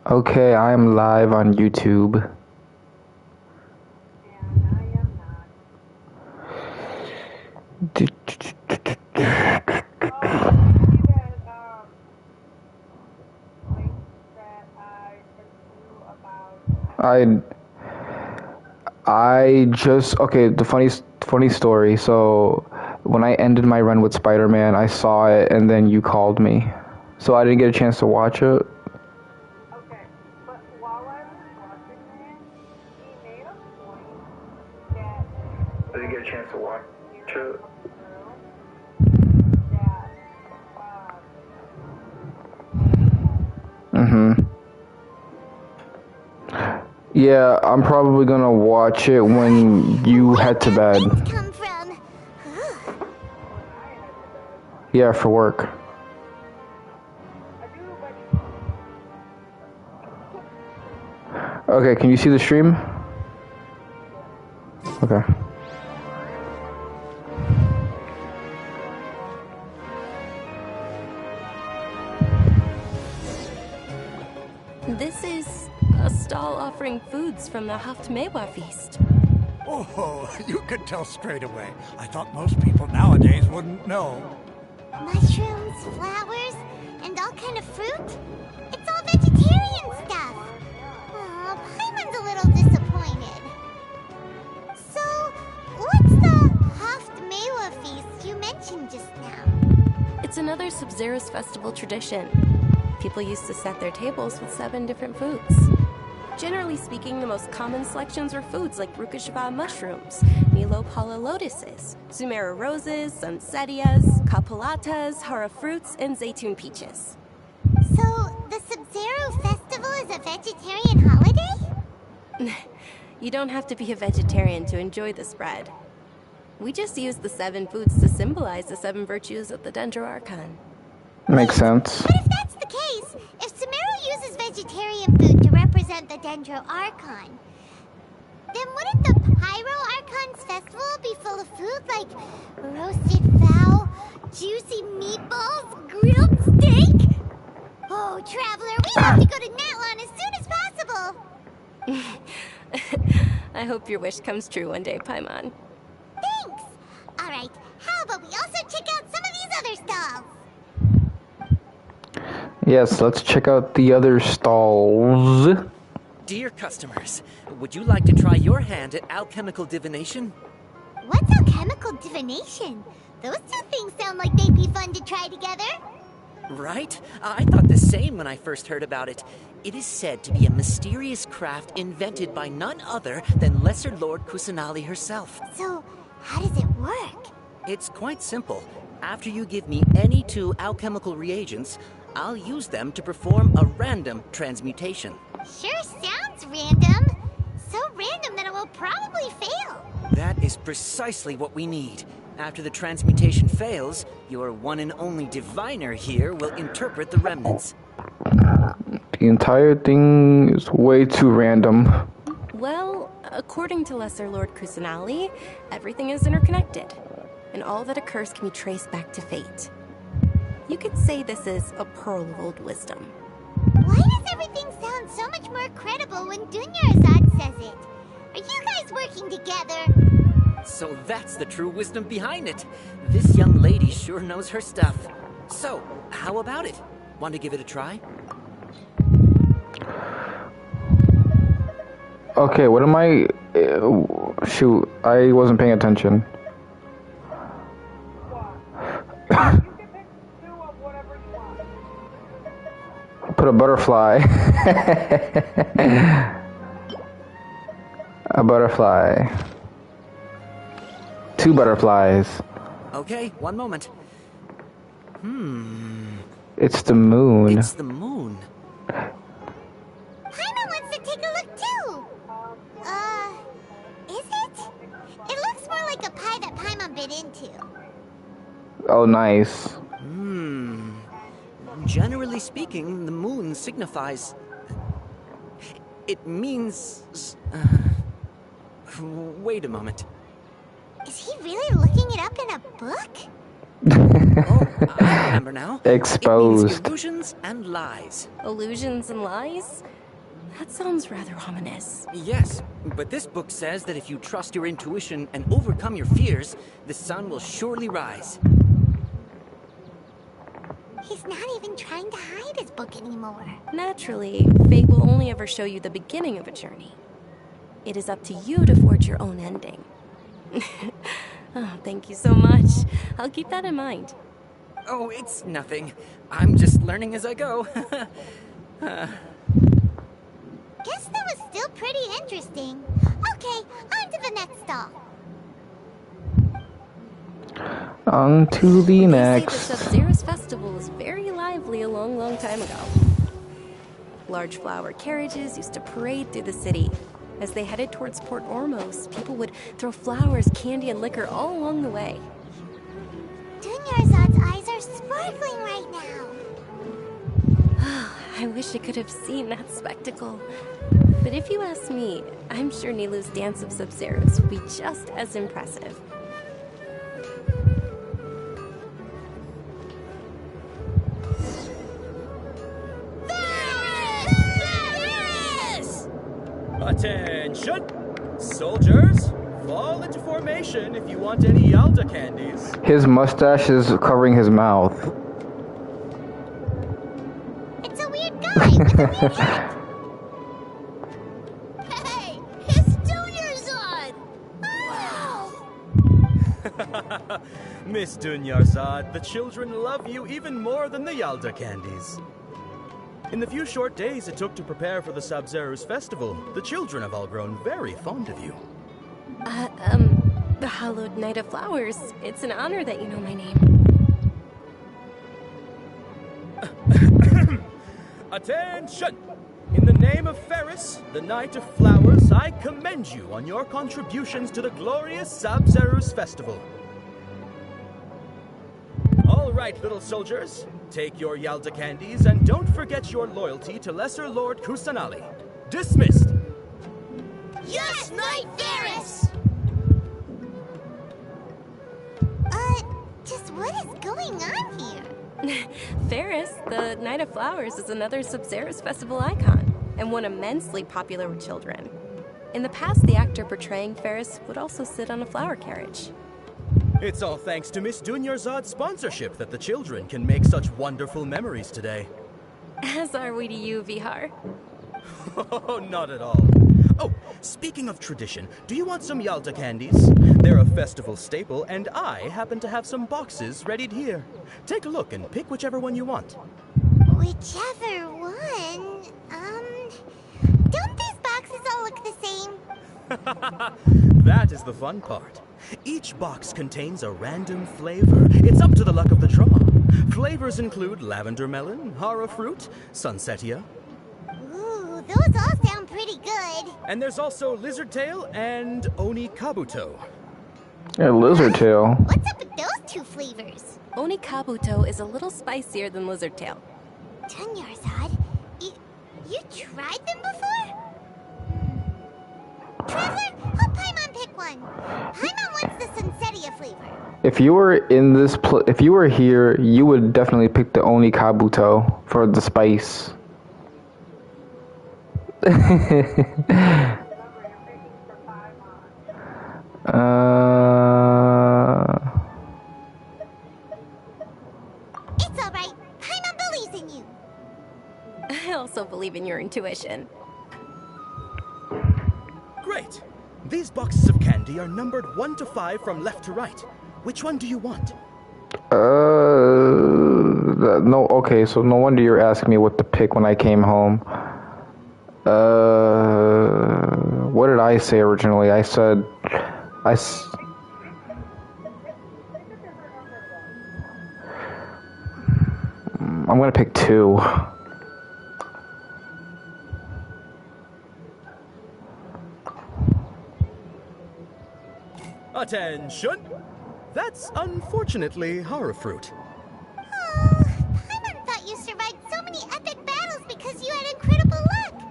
Okay, I'm live on YouTube. I I just okay. The funny story. So when I ended my run with Spider-Man, I saw it, and then you called me, so I didn't get a chance to watch it. I didn't get a chance to watch it. Mhm. Yeah, I'm probably gonna watch it when you head to bed. Come from? Yeah, for work. Okay, can you see the stream? Okay. This is a stall offering foods from the Haftmewa feast. Oh, you could tell straight away. I thought most people nowadays wouldn't know. Mushrooms, flowers, and all kind of fruit? It's all vegetarian stuff. Oh, Paimon's a little disappointed. So, what's the Haftmewa feast you mentioned just now? It's another Sub-Zero's festival tradition. People used to set their tables with 7 different foods. Generally speaking, the most common selections are foods like Rukashaba mushrooms, Nilopala lotuses, Sumera roses, Sunsetias, Kapulatas, Hara fruits, and Zaytun peaches. So, the Sub-Zero festival is a vegetarian holiday? You don't have to be a vegetarian to enjoy the spread. We just use the 7 foods to symbolize the 7 virtues of the Dendro Archon. Makes sense. But if that's the case, if Sumero uses vegetarian food to represent the Dendro Archon, then wouldn't the Pyro Archon's festival be full of food like roasted fowl, juicy meatballs, grilled steak? Oh, Traveler, we have to go to Natlan as soon as possible! I hope your wish comes true one day, Paimon. Thanks! Alright, how about we also check out some of these other stalls? Yes, let's check out the other stalls. Dear customers, would you like to try your hand at alchemical divination? What's alchemical divination? Those two things sound like they'd be fun to try together. Right? I thought the same when I first heard about it. It is said to be a mysterious craft invented by none other than Lesser Lord Kusanali herself. So, how does it work? It's quite simple. After you give me any 2 alchemical reagents, I'll use them to perform a random transmutation. Sure sounds random. So random that it will probably fail. That is precisely what we need. After the transmutation fails, your one and only diviner here will interpret the remnants. The entire thing is way too random. Well, according to Lesser Lord Kusanali, everything is interconnected, and all that occurs can be traced back to fate. You could say this is a pearl of old wisdom. Why does everything sound so much more credible when Dunyarzad says it? Are you guys working together? So that's the true wisdom behind it. This young lady sure knows her stuff. So, how about it? Want to give it a try? Okay, what am I... shoot, I wasn't paying attention. Put a butterfly. A butterfly. 2 butterflies. Okay, one moment. It's the moon. It's the moon. Paimon wants to take a look too. Is it? It looks more like a pie that Paimon bit into. Oh, nice. Generally speaking, the moon signifies... It means... Wait a moment. Is he really looking it up in a book? Oh, I remember now. It means Exposed. illusions and lies. Illusions and lies? That sounds rather ominous. Yes, but this book says that if you trust your intuition and overcome your fears, the sun will surely rise. He's not even trying to hide his book anymore. Naturally, fate will only ever show you the beginning of a journey. It is up to you to forge your own ending. Oh, thank you so much. I'll keep that in mind. Oh, it's nothing. I'm just learning as I go. Guess that was still pretty interesting. Okay, on to the next stall. On to the They next. say the Sub-Zero's festival was very lively a long, long time ago. Large flower carriages used to parade through the city. As they headed towards Port Ormos, people would throw flowers, candy, and liquor all along the way. Dunyarzad's eyes are sparkling right now. I wish I could have seen that spectacle. But if you ask me, I'm sure Nilu's dance of Sub-Zeros would be just as impressive. Attention! Soldiers, fall into formation if you want any Yalda candies. His mustache is covering his mouth. It's a weird guy with a weird hat. Hey, it's Dunyarzad! Wow! Miss Dunyarzad, the children love you even more than the Yalda candies. In the few short days it took to prepare for the Sub-Zero's festival, the children have all grown very fond of you. The Hallowed Night of Flowers. It's an honor that you know my name. Attention! In the name of Ferris, the Knight of Flowers, I commend you on your contributions to the glorious Sub-Zero's festival. All right, little soldiers, take your Yalda candies and don't forget your loyalty to Lesser Lord Kusanali. Dismissed! Yes, Knight Ferris! Just what is going on here? Ferris, the Night of Flowers, is another Sub-Zero's festival icon, and one immensely popular with children. In the past, the actor portraying Ferris would also sit on a flower carriage. It's all thanks to Miss Dunyarzad's sponsorship that the children can make such wonderful memories today. As are we to you, Vihar. Oh, not at all. Oh, speaking of tradition, do you want some Yalda candies? They're a festival staple, and I happen to have some boxes readied here. Take a look and pick whichever one you want. Whichever one, don't these boxes all look the same? That is the fun part. Each box contains a random flavor. It's up to the luck of the draw. Flavors include lavender melon, hara fruit, sunsetia. Ooh, those all sound pretty good. And there's also lizard tail and oni kabuto. Yeah, lizard tail. What's up with those two flavors? Oni Kabuto is a little spicier than Lizard Tail. Dunyarzad, you tried them before? Traveler, help Paimon pick one. Paimon wants the Sunsetia flavor. If you were in this, if you were here, you would definitely pick the Oni Kabuto for the spice. It's all right. Paimon believes in you. I also believe in your intuition. Great. These boxes of candy are numbered 1 to 5 from left to right. Which one do you want? No, okay, so no wonder you're asking me what to pick when I came home. What did I say originally? I said, I'm gonna pick 2. Attention! That's unfortunately hara fruit. Oh, Paimon thought you survived so many epic battles because you had incredible luck.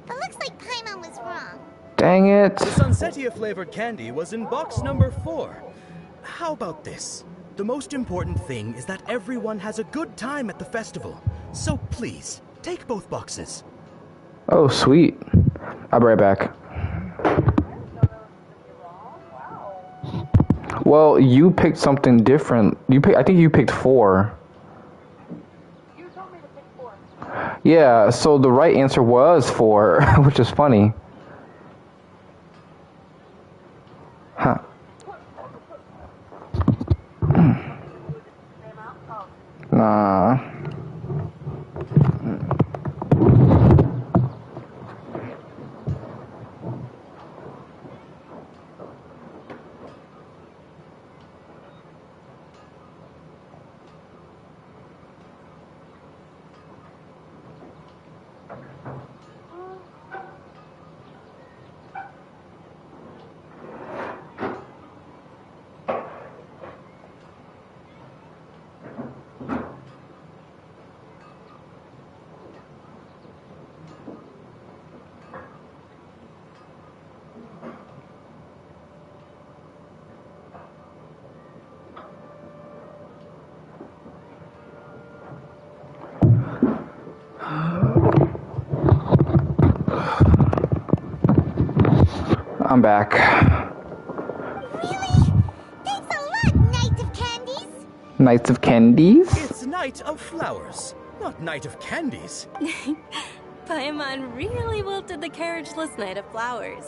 But looks like Paimon was wrong. Dang it. The Sunsetia flavored candy was in box number 4. How about this? The most important thing is that everyone has a good time at the festival. So please, take both boxes. Oh, sweet. I'll be right back. Well, you picked something different. I think you picked 4. You told me to pick 4. Yeah, so the right answer was 4, which is funny. Huh. Nah. I'm back. Really? Thanks a lot, Knight of Candies. Knights of Candies? It's Night of Flowers, not Night of Candies. Paimon really wilted the carriageless Night of Flowers.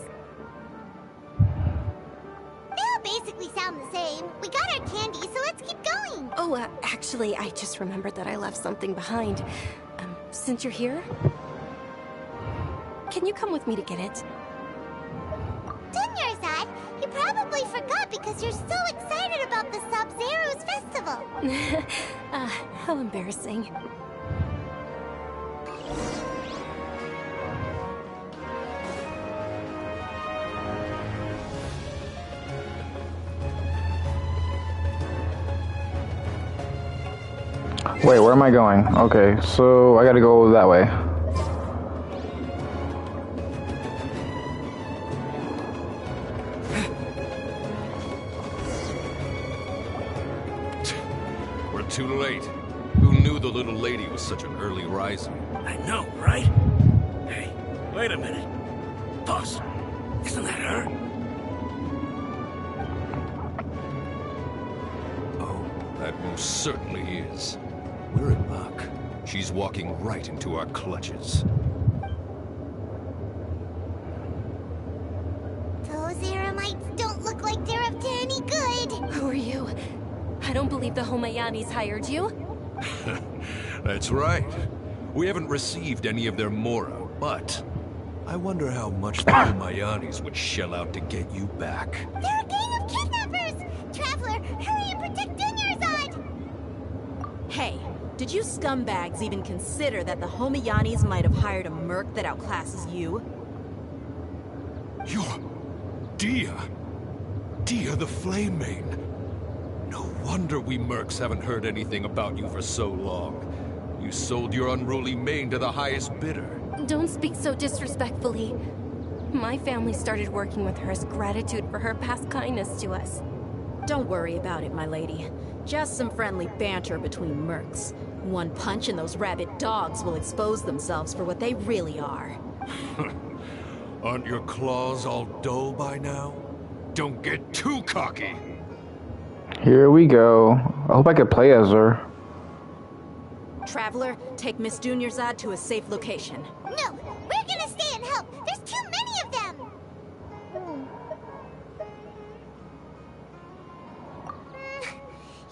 They all basically sound the same. We got our candy, so let's keep going. Oh, actually, I just remembered that I left something behind. Since you're here, can you come with me to get it? Dunyarzad, you probably forgot because you're so excited about the Sub-Zero's festival. How embarrassing. Wait, where am I going? Okay, so I gotta go that way. We're too late. Who knew the little lady was such an early riser? I know, right? Hey, wait a minute. Boss, isn't that her? Oh, that most certainly is. We're in luck. She's walking right into our clutches. Those Eremites don't look like they're up to any good. Who are you? I don't believe the Homayanis hired you. That's right. We haven't received any of their mora, but I wonder how much the Mayanis would shell out to get you back. They're a gang of kidnappers! Traveler, hurry and protect Dunyarzad! Hey, did you scumbags even consider that the Homayanis might have hired a merc that outclasses you? You're... Dia. Dia the Flame Mane. No wonder we mercs haven't heard anything about you for so long. You sold your unruly mane to the highest bidder. Don't speak so disrespectfully. My family started working with her as gratitude for her past kindness to us. Don't worry about it, my lady. Just some friendly banter between mercs. One punch and those rabid dogs will expose themselves for what they really are. Aren't your claws all dull by now? Don't get too cocky! Here we go. I hope I could play as her. Traveler, take Miss Dunyarzad to a safe location. No, we're gonna stay and help. There's too many of them.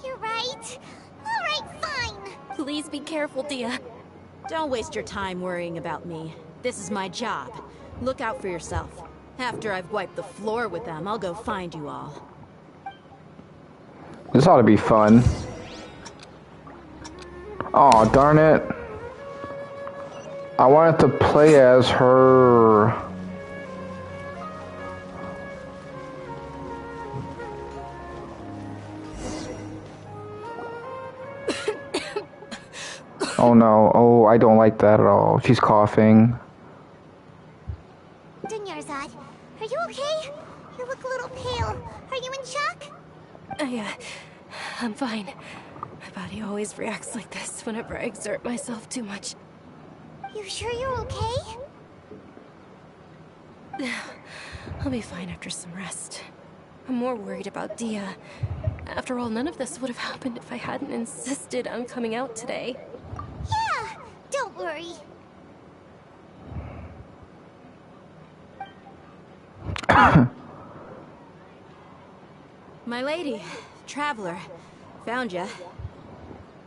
You're right. All right, fine. Please be careful, Dia. Don't waste your time worrying about me. This is my job. Look out for yourself. After I've wiped the floor with them, I'll go find you all. This ought to be fun. Aw, darn it. I wanted to play as her. Oh no, oh, I don't like that at all. She's coughing. Dunyarzad, are you okay? You look a little pale. Are you in shock? I'm fine. My body always reacts like this whenever I exert myself too much. You sure you're okay? I'll be fine after some rest. I'm more worried about Dia. After all, none of this would have happened if I hadn't insisted on coming out today. Yeah, don't worry. My lady, traveler, found ya.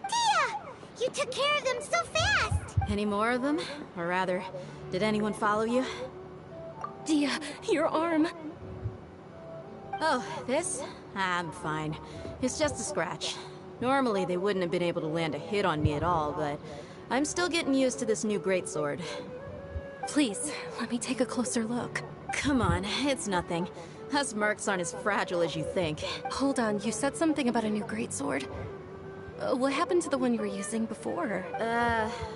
Dia! You took care of them so fast! Any more of them? Or rather, did anyone follow you? Dia, your arm. Oh, this? I'm fine. It's just a scratch. Normally, they wouldn't have been able to land a hit on me at all, but I'm still getting used to this new greatsword. Please, let me take a closer look. Come on, it's nothing. Us mercs aren't as fragile as you think. Hold on, you said something about a new greatsword. What happened to the one you were using before?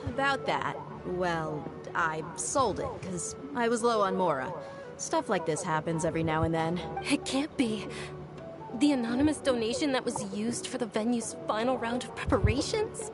About that. Well, I sold it, because I was low on Mora. Stuff like this happens every now and then. It can't be. The anonymous donation that was used for the venue's final round of preparations?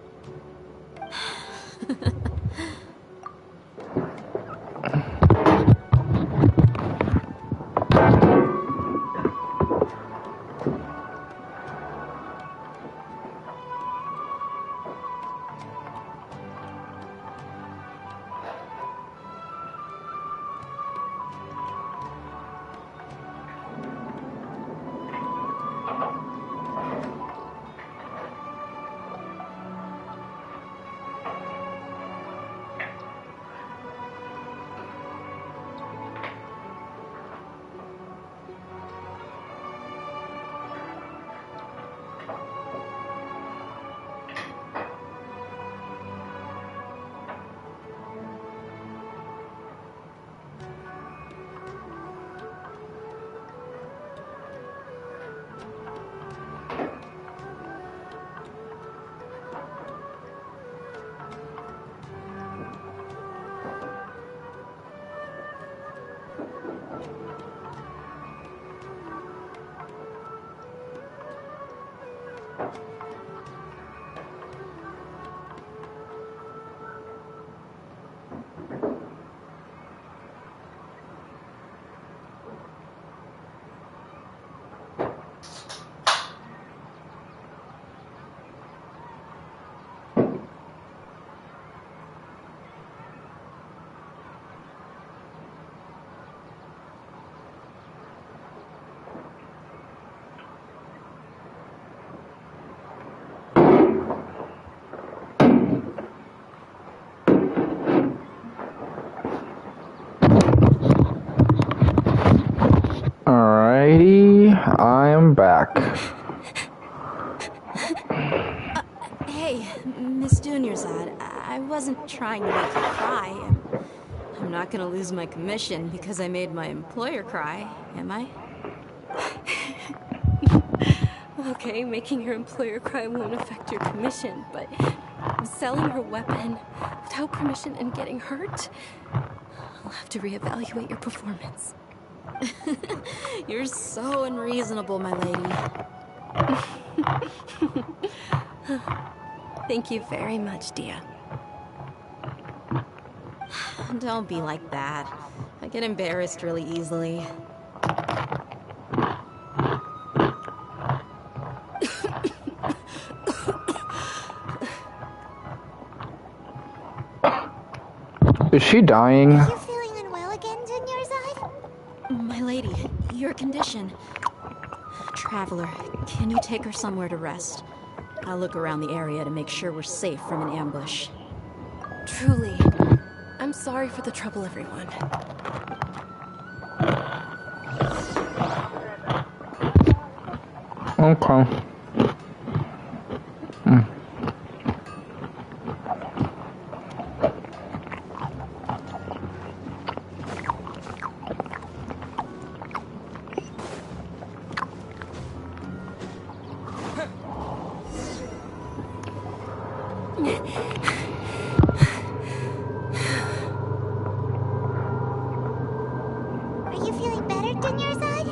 Alrighty, I am back. Hey, Miss Dunyarzad, I wasn't trying to make you cry. I'm not gonna lose my commission because I made my employer cry, am I? Okay, making your employer cry won't affect your commission, but selling her weapon without permission and getting hurt? I'll have to reevaluate your performance. You're so unreasonable, my lady. Thank you very much, Dia. Don't be like that. I get embarrassed really easily. Is she dying? Are you feeling unwell again, Dunyarzad? My lady, your condition. Traveler, can you take her somewhere to rest? I'll look around the area to make sure we're safe from an ambush. Truly. I'm sorry for the trouble, everyone. Okay. Are you feeling better, Dunyarzad?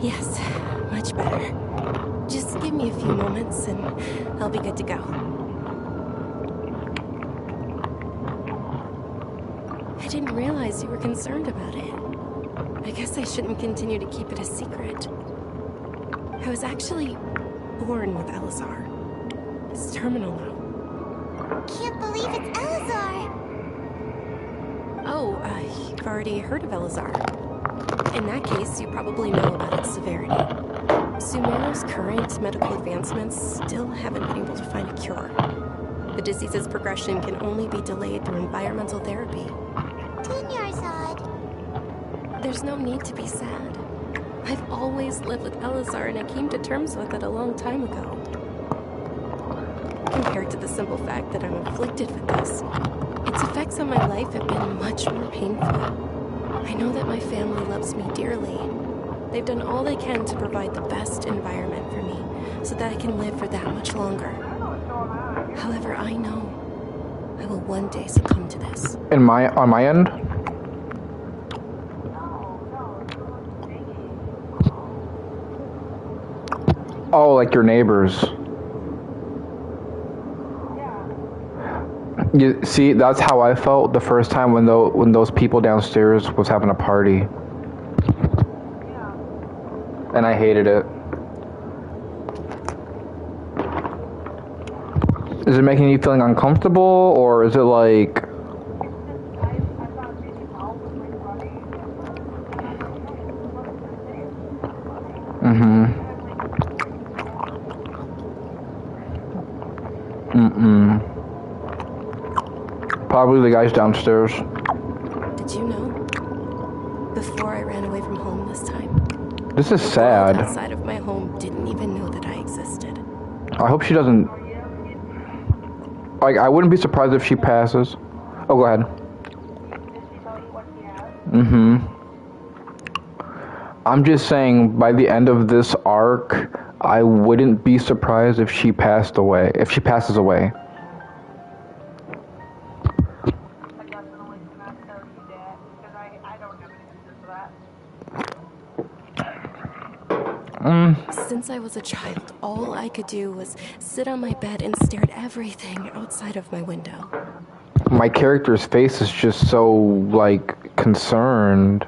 Yes. minutes, and I'll be good to go. I didn't realize you were concerned about it. I guess I shouldn't continue to keep it a secret. I was actually born with Elazar. It's terminal now. Can't believe it's Elazar. Oh, you've already heard of Elazar. In that case, you probably know about its severity. Sumeru's current medical advancements still haven't been able to find a cure. The disease's progression can only be delayed through environmental therapy. Dinyarzad. There's no need to be sad. I've always lived with Elazar, and I came to terms with it a long time ago. Compared to the simple fact that I'm afflicted with this, its effects on my life have been much more painful. I know that my family loves me dearly. They've done all they can to provide the best environment for me, so that I can live for that much longer. However, I know I will one day succumb to this. On my end? Oh, like your neighbors. You see, that's how I felt the first time when those people downstairs was having a party. And I hated it. Is it making you feeling uncomfortable, or is it like... Probably the guys downstairs. Did you know? Before I ran away from home this time, This is the sad. world outside of my home didn't even know that I existed. I hope she doesn't... Like, I wouldn't be surprised if she passes. Oh, go ahead. I'm just saying, by the end of this arc, I wouldn't be surprised if she passed away. If she passes away. Since I was a child, all I could do was sit on my bed and stare at everything outside of my window. My character's face is just so, like, concerned.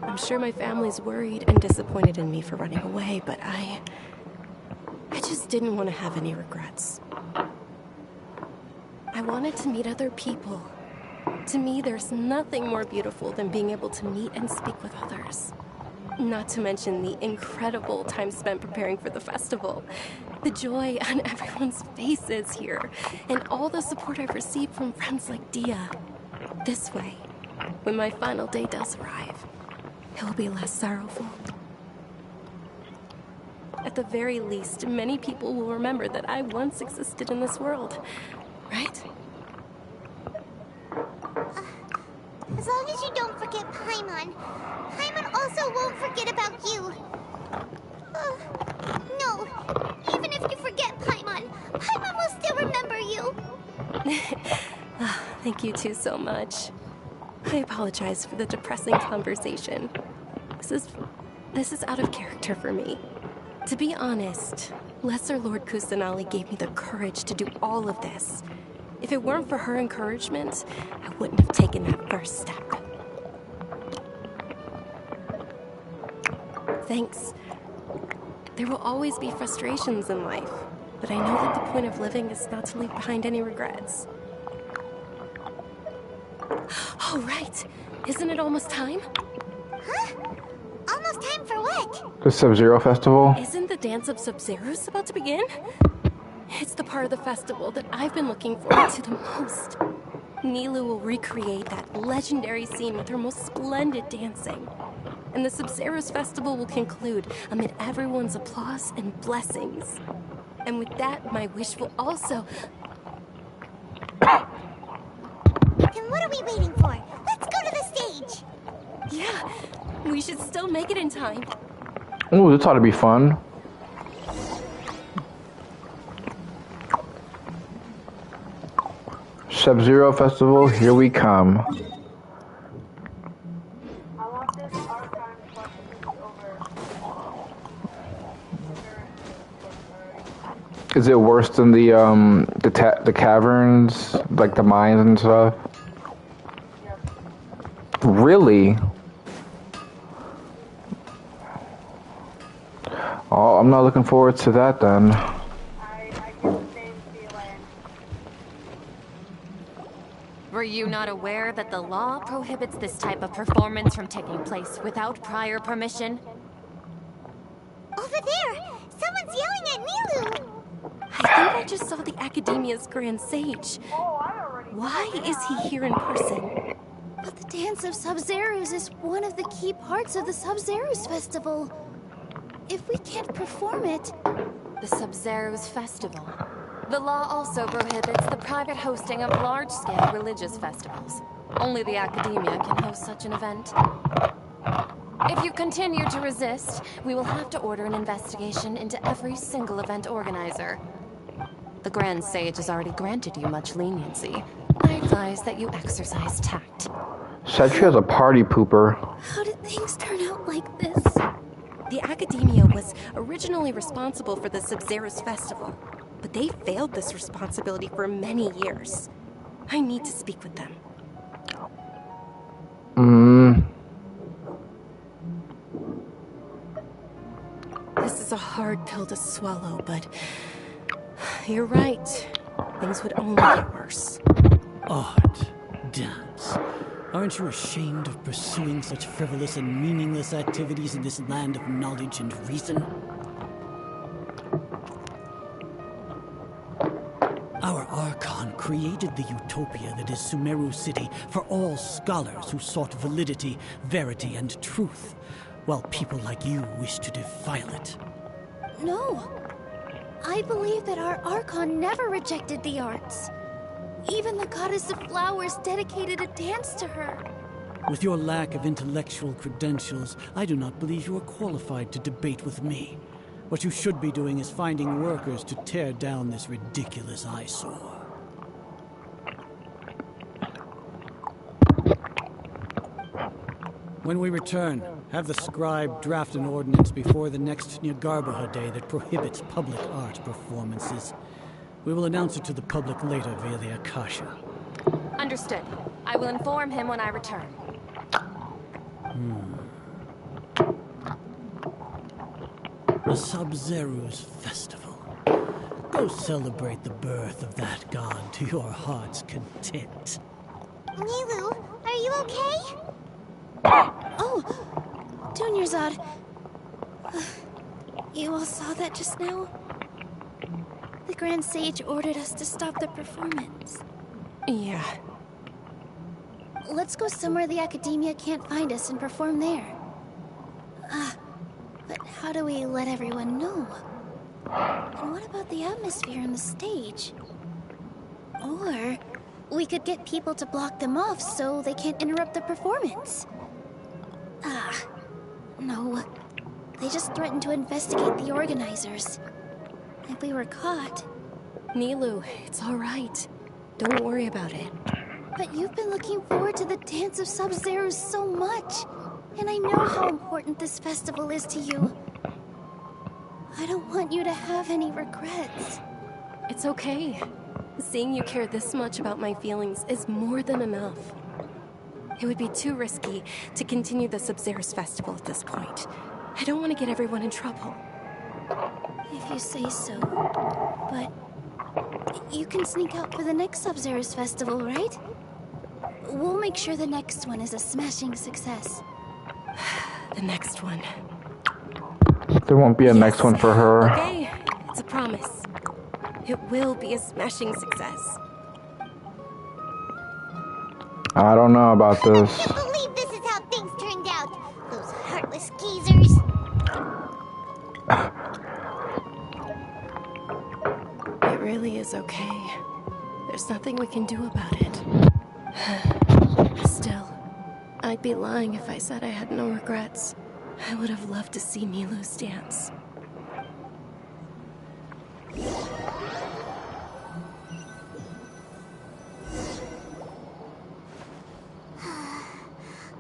I'm sure my family's worried and disappointed in me for running away, but I just didn't want to have any regrets. I wanted to meet other people. To me, there's nothing more beautiful than being able to meet and speak with others. Not to mention the incredible time spent preparing for the festival. The joy on everyone's faces here, and all the support I've received from friends like Dia. This way, when my final day does arrive, it will be less sorrowful. At the very least, many people will remember that I once existed in this world, right? As long as you don't forget Paimon. Paimon also won't forget about you. No, even if you forget Paimon, Paimon will still remember you. Thank you two so much. I apologize for the depressing conversation. This is out of character for me. To be honest, Lesser Lord Kusanali gave me the courage to do all of this. If it weren't for her encouragement, I wouldn't have taken that first step. Thanks. There will always be frustrations in life, but I know that the point of living is not to leave behind any regrets. Oh, right. Isn't it almost time? Huh? Almost time for what? The Sub-Zero Festival? Isn't the Dance of Sub-Zeros about to begin? It's the part of the festival that I've been looking forward to the most. Nilu will recreate that legendary scene with her most splendid dancing. And the Sub-Zeros festival will conclude amid everyone's applause and blessings. And with that, my wish will also... Then what are we waiting for? Let's go to the stage! Yeah, we should still make it in time. Ooh, this ought to be fun. Sub-Zero Festival, here we come. I want this archive question over. Is it worse than the caverns, like the mines and stuff? Really? Oh, I'm not looking forward to that then. I get the same feeling. Were you not aware that the law prohibits this type of performance from taking place without prior permission? Over there! Someone's yelling at Nilu! I think I just saw the Academia's Grand Sage. Why is he here in person? But the Dance of Sub-Zerus is one of the key parts of the Sub-Zerus Festival. If we can't perform it... The Sub-Zerus Festival. The law also prohibits the private hosting of large-scale religious festivals. Only the Academia can host such an event. If you continue to resist, we will have to order an investigation into every single event organizer. The Grand Sage has already granted you much leniency. I advise that you exercise tact. Said she has a party pooper. How did things turn out like this? The Academia was originally responsible for the Sub-Zerus Festival, but they failed this responsibility for many years. I need to speak with them. This is a hard pill to swallow, but you're right. Things would only get worse. Art, dance. Aren't you ashamed of pursuing such frivolous and meaningless activities in this land of knowledge and reason? Our Archon created the utopia that is Sumeru City for all scholars who sought validity, verity, and truth, while people like you wish to defile it. No. I believe that our Archon never rejected the arts. Even the goddess of flowers dedicated a dance to her. With your lack of intellectual credentials, I do not believe you are qualified to debate with me. What you should be doing is finding workers to tear down this ridiculous eyesore. When we return, have the scribe draft an ordinance before the next Nyargarbaha Day that prohibits public art performances. We will announce it to the public later via the Akasha. Understood. I will inform him when I return. The Sub-Zerus Festival. Go celebrate the birth of that god to your heart's content. Nilu, are you okay? Oh, Junior Zod. You all saw that just now? The Grand Sage ordered us to stop the performance. Yeah. Let's go somewhere the Academia can't find us and perform there. But how do we let everyone know? And what about the atmosphere and the stage? Or we could get people to block them off so they can't interrupt the performance. No. They just threatened to investigate the organizers. If we were caught... Nilu, it's all right. Don't worry about it. But you've been looking forward to the Dance of Sub-Zerus so much. And I know how important this festival is to you. I don't want you to have any regrets. It's okay. Seeing you care this much about my feelings is more than enough. It would be too risky to continue the Sub-Zerus Festival at this point. I don't want to get everyone in trouble. If you say so. But you can sneak out for the next Sub-Zerus Festival, right? We'll make sure the next one is a smashing success. The next one. There won't be a next one for her. Okay, it's a promise. It will be a smashing success. I don't know about this. I can't believe this is how things turned out. Those heartless geezers. It really is okay. There's nothing we can do about it. Still, I'd be lying if I said I had no regrets. I would have loved to see Nilu's dance.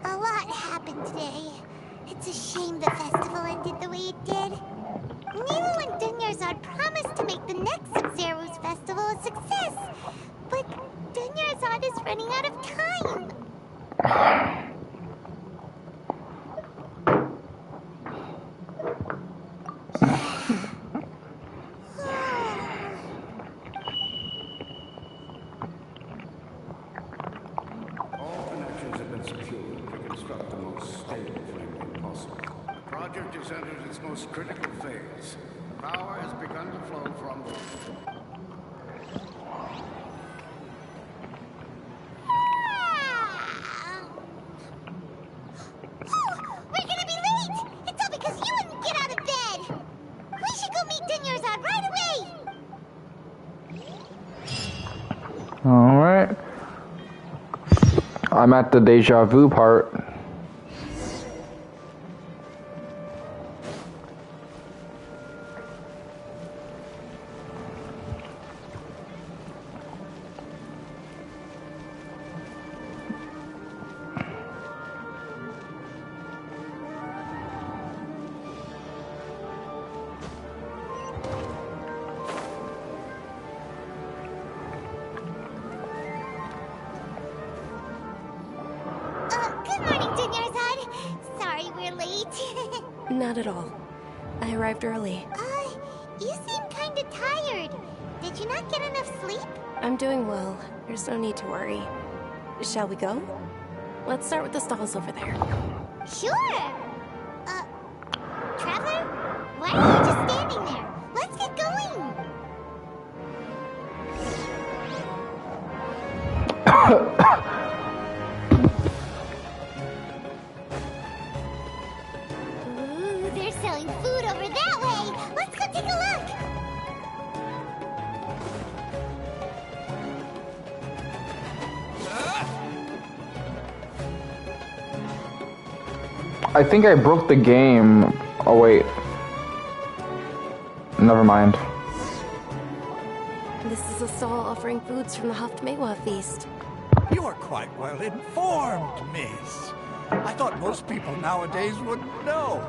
A lot happened today. It's a shame the festival ended the way it did. Nilu and Dunyarzad promised to make the next Yes! But Dunyarzad is running out of time. All connections have been secured to construct the most stable flame possible. The project has entered its most critical phase. Power has begun to flow from the... We're gonna be late! It's all because you wouldn't get out of bed! We should go meet Dunyarzad right away! Alright. I'm at the deja vu part. Good morning, Dunyarzad. Sorry we're late. Not at all. I arrived early. You seem kinda tired. Did you not get enough sleep? I'm doing well. There's no need to worry. Shall we go? Let's start with the stalls over there. Sure! Traveler? Why are you just standing there? Let's get going! Ooh, they're selling food over that way! Let's go take a look! I think I broke the game. Oh wait. Never mind. This is a stall offering foods from the Haftmewa feast. You're quite well informed, miss. I thought most people nowadays wouldn't know.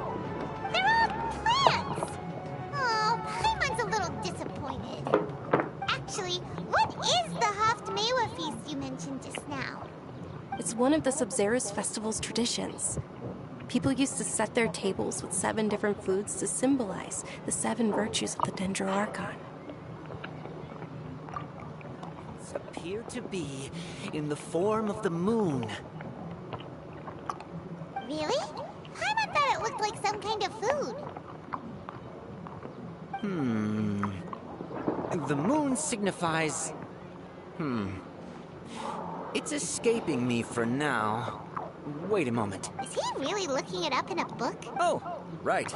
They're all plants! Oh, Paimon's a little disappointed. Actually, what is the Haftmewa feast you mentioned just now? It's one of the Sub-Zerus festival's traditions. People used to set their tables with 7 different foods to symbolize the 7 virtues of the Dendroarchon. Appear to be in the form of the moon. Really? Paimon thought it looked like some kind of food. The moon signifies... It's escaping me for now. Wait a moment. Is he really looking it up in a book? Oh, right.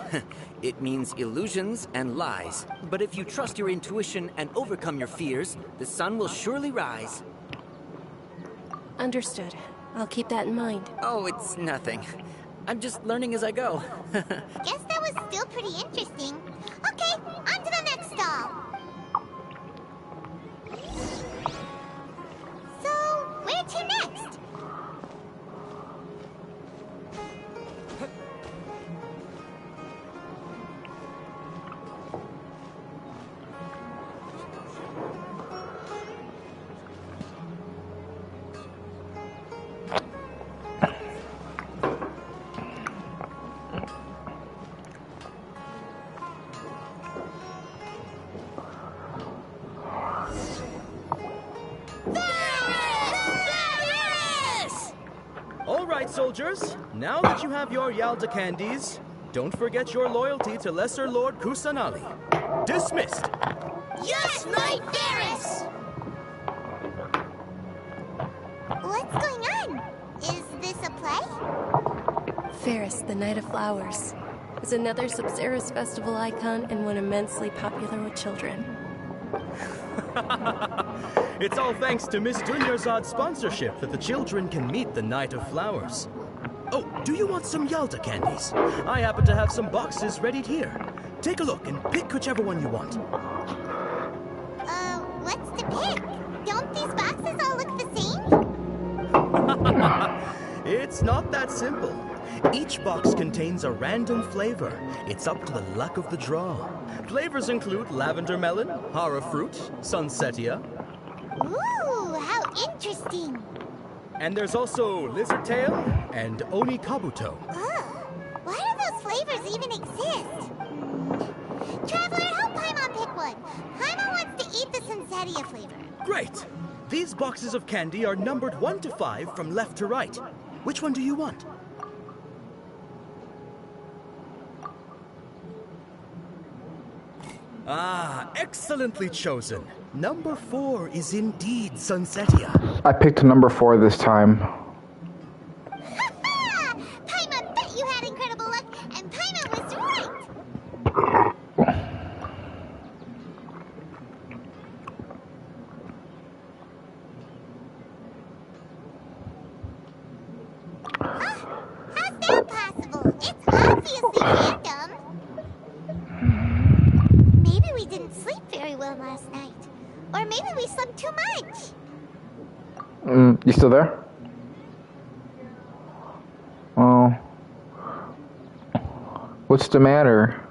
It means illusions and lies. But if you trust your intuition and overcome your fears, the sun will surely rise. Understood. I'll keep that in mind. Oh, it's nothing. I'm just learning as I go. Guess that was still pretty interesting. Okay, on to the next stall. So, where to next? All right, soldiers. Now that you have your Yalda candies, don't forget your loyalty to Lesser Lord Kusanali. Dismissed. Yes, Knight Varys! What's going on? Is this a play? Ferris, the Knight of Flowers, is another Sub-Zerus festival icon and one immensely popular with children. It's all thanks to Miss Dunyarzad's sponsorship that the children can meet the Knight of Flowers. Oh, do you want some Yalda candies? I happen to have some boxes readied here. Take a look and pick whichever one you want. What's to pick? Don't these boxes all look the same? It's not that simple. Each box contains a random flavor. It's up to the luck of the draw. Flavors include lavender melon, hara fruit, sunsetia, Ooh, how interesting. And there's also lizard tail and oni kabuto. Ugh, why do those flavors even exist? Traveler, help Paimon pick one. Paimon wants to eat the Sunsettia flavor. Great! These boxes of candy are numbered 1 to 5 from left to right. Which one do you want? Ah, excellently chosen. Number 4 is indeed Sunsettia. I picked number 4 this time. Ha-ha! Paimon bet you had incredible luck, and Paimon was right. How's that possible? It's obviously random. Maybe we didn't sleep very well last night. Or maybe we slept too much. You still there? Oh. What's the matter?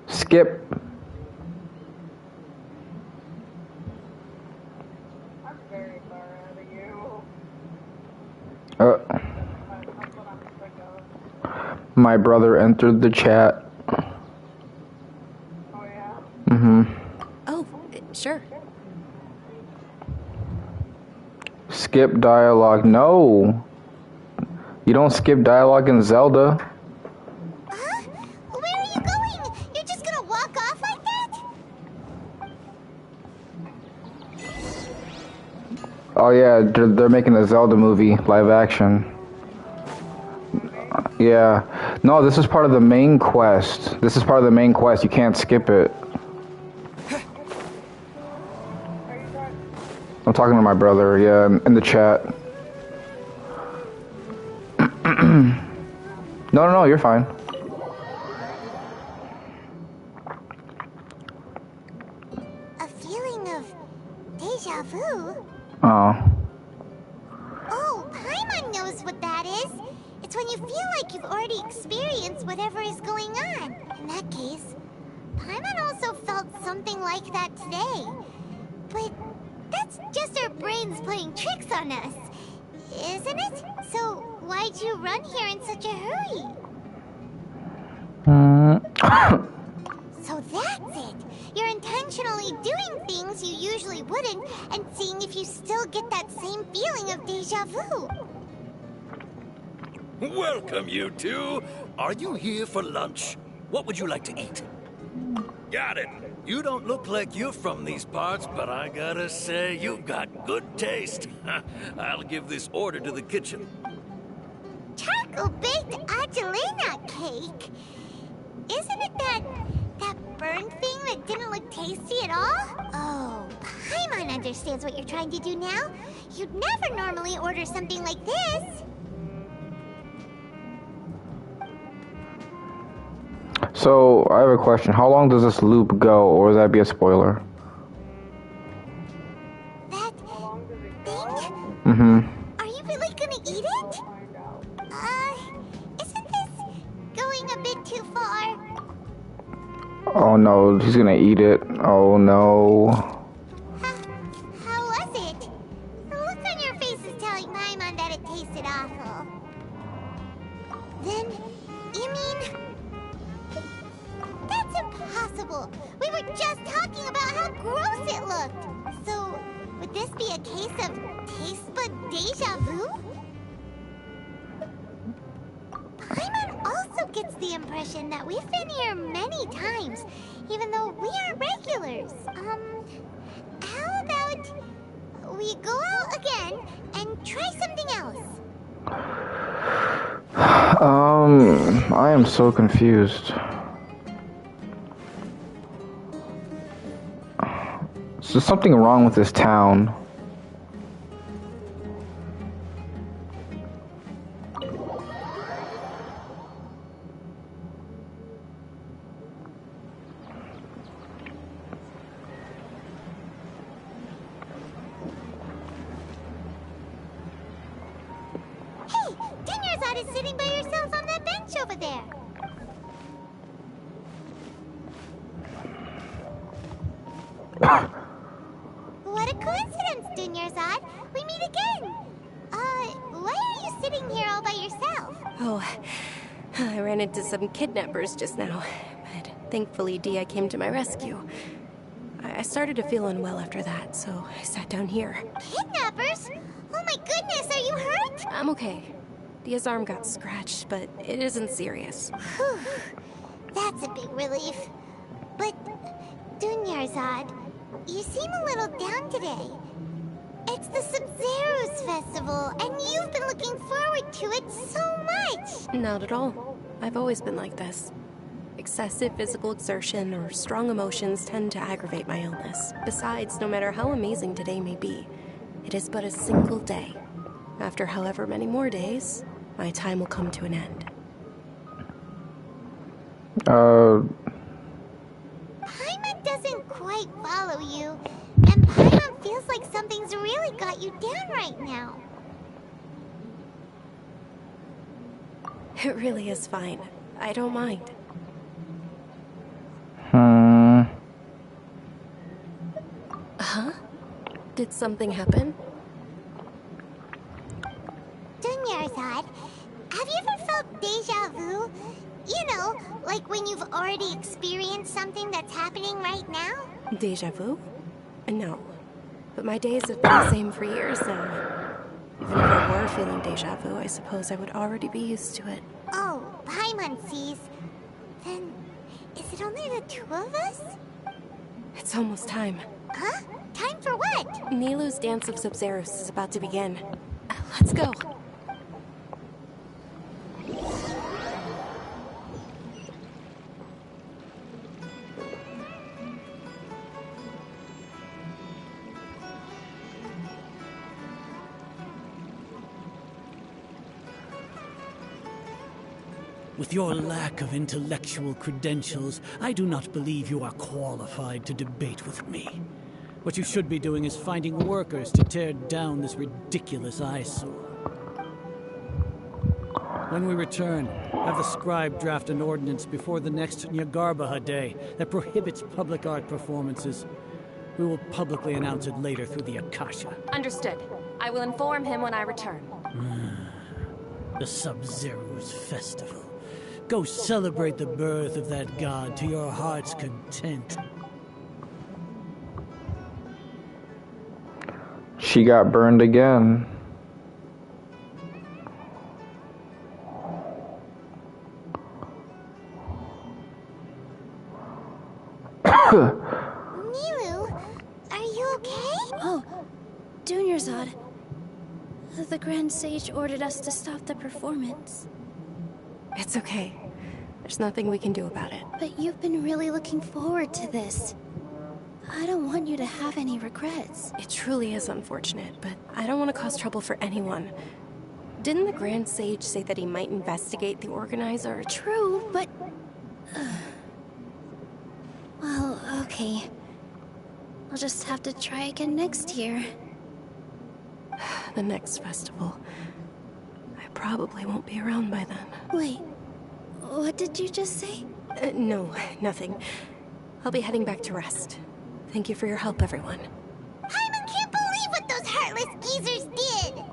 Skip. I'm very far out of you. Uh, That's what I'm sick of. my brother entered the chat. Oh, yeah? Oh, sure. Skip dialogue. No. You don't skip dialogue in Zelda. Huh? Where are you going? You're just gonna walk off like that? Oh yeah, they're making a Zelda movie, live action. Yeah. No, this is part of the main quest. This is part of the main quest. You can't skip it. I'm talking to my brother, yeah, in the chat. No, you're fine. A feeling of deja vu? Oh. Oh, Paimon knows what that is. It's when you feel like you've already experienced whatever is going on. In that case, Paimon also felt something like that today. But that's just our brains playing tricks on us, isn't it? So why'd you run here in such a hurry? So that's it. You're intentionally doing things you usually wouldn't and seeing if you still get that same feeling of deja vu. Welcome, you two. Are you here for lunch? What would you like to eat? Got it. You don't look like you're from these parts, but I gotta say, you've got good taste. I'll give this order to the kitchen. Chocolate-baked Angelina cake? Isn't it that burned thing that didn't look tasty at all? Oh, Paimon understands what you're trying to do now. You'd never normally order something like this. So, I have a question. How long does this loop go, or would that be a spoiler? That thing? Mm-hmm. Are you really gonna eat it? Isn't this going a bit too far? Oh no, he's gonna eat it. Oh no. How was it? The look on your face is telling Paimon that it tasted awful. Then, you mean... That's impossible! We were just talking about how gross it looked! So, would this be a case of taste bud deja vu? Paimon also gets the impression that we've been here many times, even though we aren't regulars. How about we go out again and try something else? I am so confused. So there's something wrong with this town. Hey, Dinyarzad is sitting by herself on that bench over there. What a coincidence! coincidence, Dunyarzad. We meet again. Why are you sitting here all by yourself? Oh, I ran into some kidnappers just now, but thankfully Dia came to my rescue. I started to feel unwell after that, so I sat down here. Kidnappers? Oh my goodness, are you hurt? I'm okay. Dia's arm got scratched, but it isn't serious. Whew. That's a big relief. But, Dunyarzad, you seem a little down today. It's the Sub-Zero's festival, and you've been looking forward to it so much! Not at all. I've always been like this. Excessive physical exertion or strong emotions tend to aggravate my illness. Besides, no matter how amazing today may be, it is but a single day. After however many more days, my time will come to an end. Paimon doesn't quite follow you, and Paimon feels like something's really got you down right now. It really is fine. I don't mind. Huh? Did something happen? Dunyarzad, have you ever felt deja vu? You know, like when you've already experienced something that's happening right now? Deja vu? No. But my days have been the same for years now. Even if I were feeling deja vu, I suppose I would already be used to it. Oh, Paimon sees. Then, is it only the two of us? It's almost time. Huh? Time for what? Nilou's Dance of Sub-Zeros is about to begin. Let's go. With your lack of intellectual credentials, I do not believe you are qualified to debate with me. What you should be doing is finding workers to tear down this ridiculous eyesore. When we return, have the scribe draft an ordinance before the next Nyagarbaha Day that prohibits public art performances. We will publicly announce it later through the Akasha. Understood. I will inform him when I return. The Sub-Zero's festival. Go celebrate the birth of that god to your heart's content. She got burned again. Nilou, are you okay? Oh, Dunyarzad. The Grand Sage ordered us to stop the performance. It's okay. There's nothing we can do about it. But you've been really looking forward to this. I don't want you to have any regrets. It truly is unfortunate, but I don't want to cause trouble for anyone. Didn't the Grand Sage say that he might investigate the organizer? True, but... Well, okay. I'll just have to try again next year. The next festival. I probably won't be around by then. Wait, what did you just say? No, nothing. I'll be heading back to rest. Thank you for your help, everyone. Paimon can't believe what those heartless geezers did!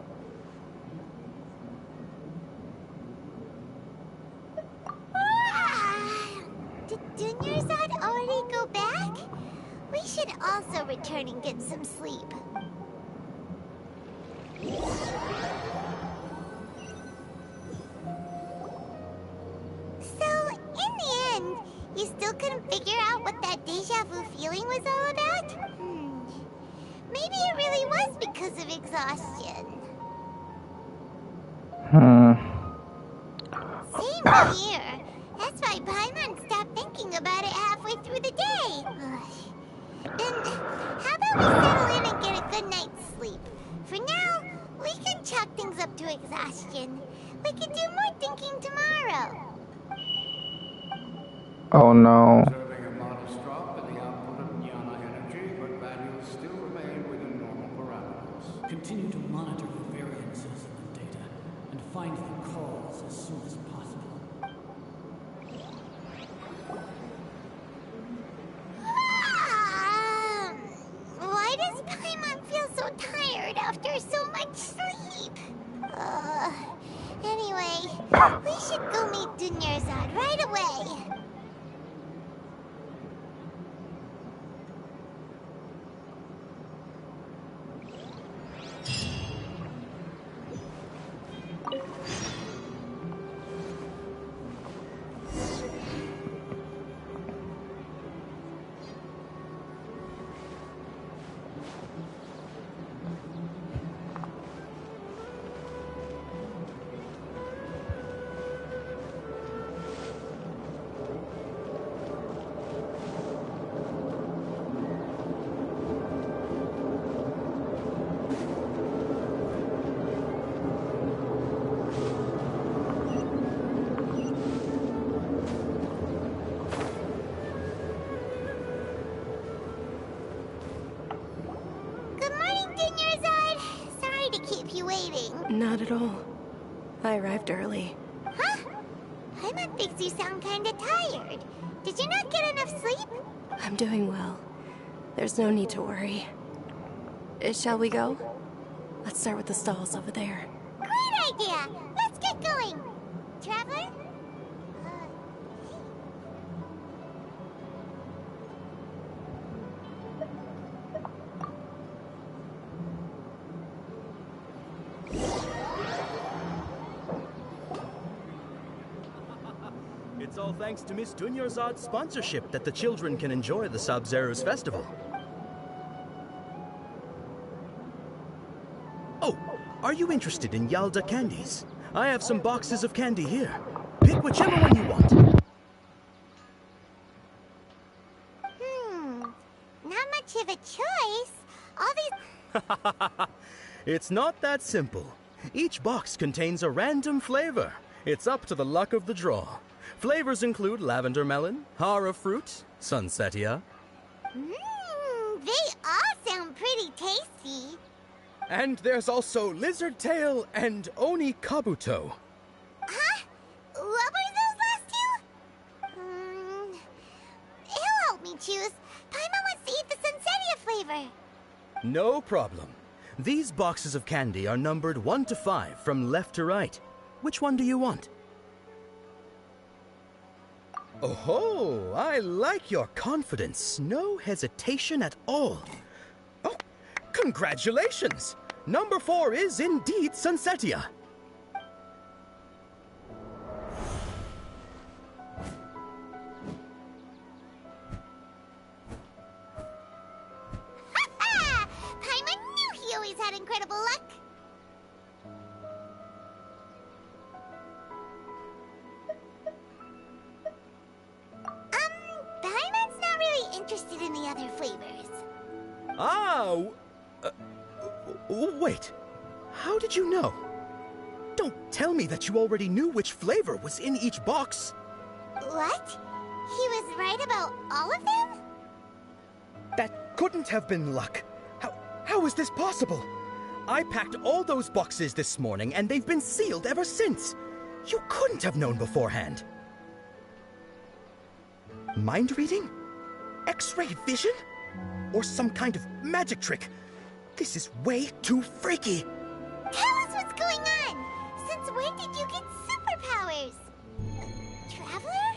Did Dunyarzad already go back? We should also return and get some sleep. So, in the end, you still couldn't figure out what that deja vu feeling was all about? Maybe it really was because of exhaustion. Same here. That's why Paimon stopped thinking about it halfway through the day. Then, how about we settle in and get a good night's sleep? For now, we can chalk things up to exhaustion. We can do more thinking tomorrow. Oh no. Observing a modest drop in the output of jnana energy, but values still remain within normal parameters. Continue to monitor for variances in the data and find the cause as soon as possible. Why does Paimon feel tired after so much sleep. Anyway, we should go meet Dunyarzad right away. Not at all. I arrived early. Huh? Paimon thinks you sound kinda tired. Did you not get enough sleep? I'm doing well. There's no need to worry. Shall we go? Let's start with the stalls over there. Great idea! Let's get going! Traveler? It's all thanks to Miss Dunyarzad's sponsorship that the children can enjoy the Sub-Zero's festival. Oh, are you interested in Yalda candies? I have some boxes of candy here. Pick whichever one you want. Not much of a choice. All these... It's not that simple. Each box contains a random flavor. It's up to the luck of the draw. Flavors include lavender melon, hara fruit, sunsetia. They all sound pretty tasty. And there's also lizard tail and oni kabuto. Huh? What were those last two? He'll help me choose. Paimon wants to eat the sunsetia flavor. No problem. These boxes of candy are numbered 1 to 5 from left to right. Which one do you want? Oh, I like your confidence. No hesitation at all. Oh, congratulations! Number 4 is indeed Sunsetia. Paimon knew he always had incredible luck. Paimon's not really interested in the other flavors. Wait. How did you know? Don't tell me that you already knew which flavor was in each box. What? He was right about all of them? That couldn't have been luck. How is this possible? I packed all those boxes this morning and they've been sealed ever since. You couldn't have known beforehand. Mind reading? X-ray vision? Or some kind of magic trick? This is way too freaky. Tell us what's going on. Since when did you get superpowers? Traveler?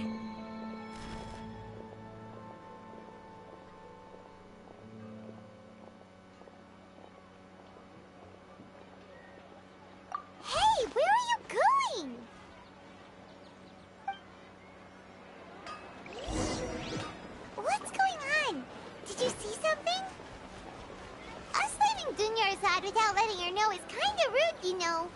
Hey, where are you going? What's going on? Did you see something? Us leaving Dunyarzad without letting her know is kinda rude, you know.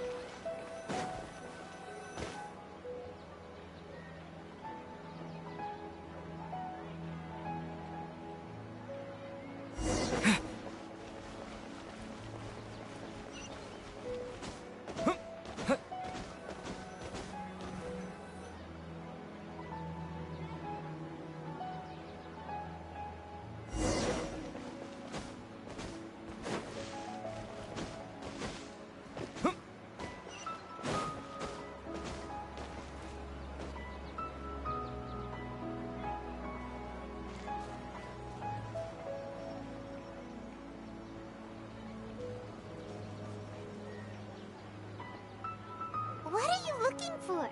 for?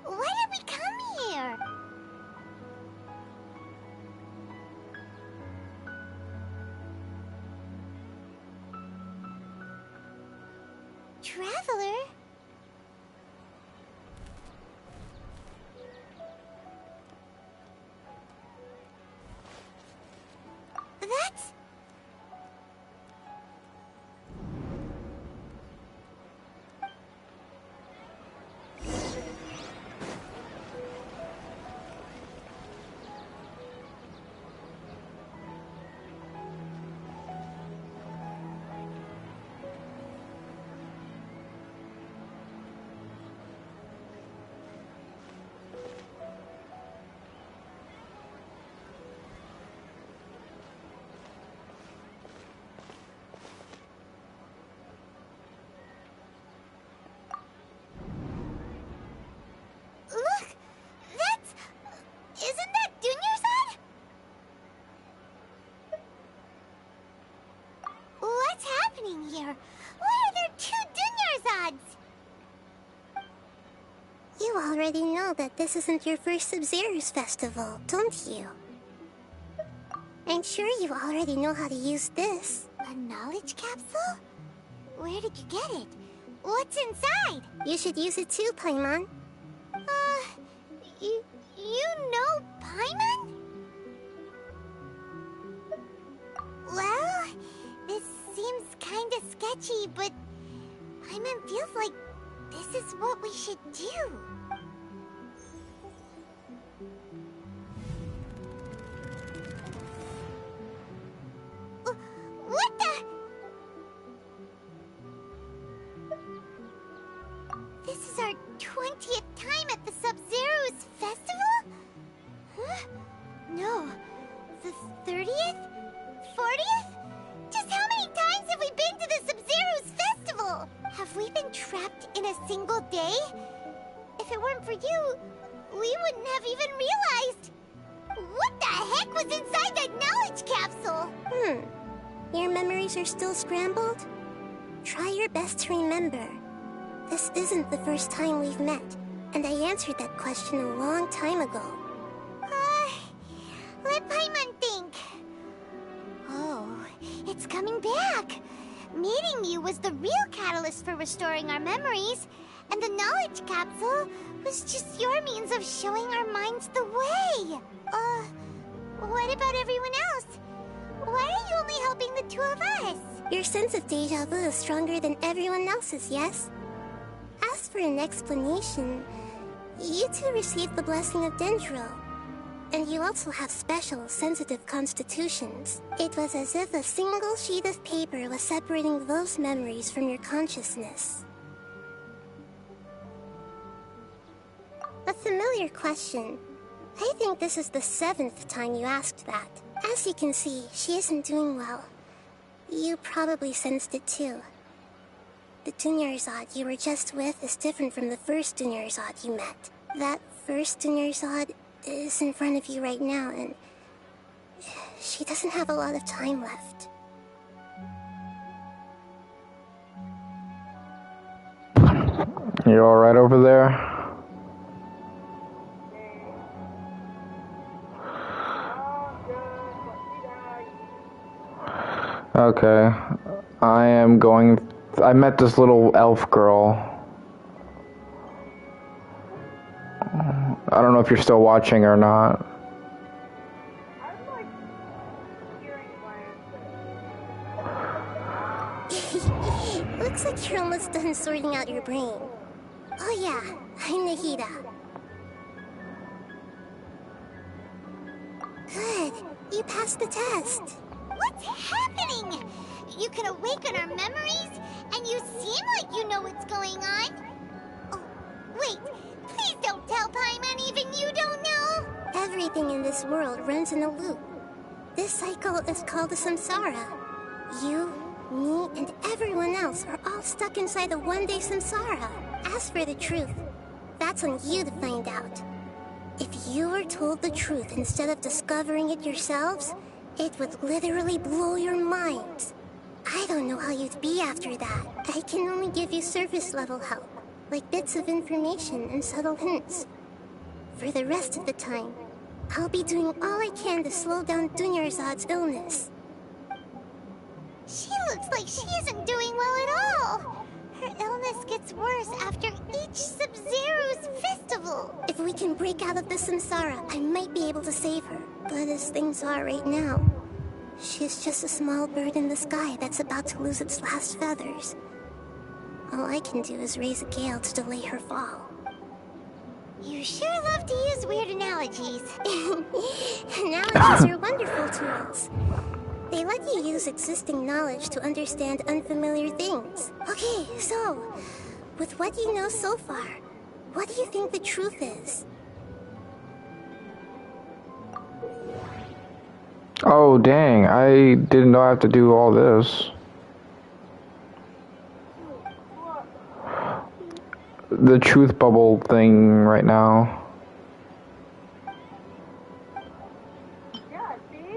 Why did we come here? Traveler? That's... Look! That's... Isn't that Dunyarzad? What's happening here? Why are there 2 Dunyarzads? You already know that this isn't your first Sub-Zero's festival, don't you? I'm sure you already know how to use this. A knowledge capsule? Where did you get it? What's inside? You should use it too, Paimon. You know Paimon? Well, this seems kinda sketchy, but Paimon feels like this is what we should do. What the? This is our 20th time at the Sub-Zero's festival? Huh? No. The 30th? 40th? Just how many times have we been to the Sub-Zero's festival? Have we been trapped in a single day? If it weren't for you, we wouldn't have even realized. What the heck was inside that knowledge capsule? Your memories are still scrambled? Try your best to remember. This isn't the first time we've met, and I answered that question a long time ago. Let Paimon think. Oh, it's coming back. Meeting you was the real catalyst for restoring our memories, and the knowledge capsule was just your means of showing our minds the way. What about everyone else? Why are you only helping the 2 of us? Your sense of deja vu is stronger than everyone else's, yes? As for an explanation, you 2 received the blessing of Dendro. And you also have special, sensitive constitutions. It was as if a single sheet of paper was separating those memories from your consciousness. A familiar question. I think this is the 7th time you asked that. As you can see, she isn't doing well. You probably sensed it too. The Dunyarzad you were just with is different from the first Dunyarzad you met. That first Dunyarzad is in front of you right now, and she doesn't have a lot of time left. You alright over there? Okay. I met this little elf girl. I don't know if you're still watching or not. Looks like you're almost done sorting out your brain. Oh yeah, I'm Nahida. Good, you passed the test. What's happening? You can awaken our memories, and you seem like you know what's going on. Oh, wait, please don't tell Paimon even you don't know. Everything in this world runs in a loop. This cycle is called the samsara. You, me, and everyone else are all stuck inside the one-day samsara. As for the truth, that's on you to find out. If you were told the truth instead of discovering it yourselves, it would literally blow your minds. I don't know how you'd be after that. I can only give you surface-level help. like bits of information and subtle hints. For the rest of the time, I'll be doing all I can to slow down Dunyarzad's illness. She looks like she isn't doing well at all. Her illness gets worse after each Sub-Zero's festival. If we can break out of the samsara, I might be able to save her. But as things are right now, she's just a small bird in the sky that's about to lose its last feathers. All I can do is raise a gale to delay her fall. You sure love to use weird analogies. Analogies are wonderful tools. They let you use existing knowledge to understand unfamiliar things. Okay, so, with what you know so far, what do you think the truth is? Oh, dang. I didn't know I have to do all this. The truth bubble thing right now. Yeah, see?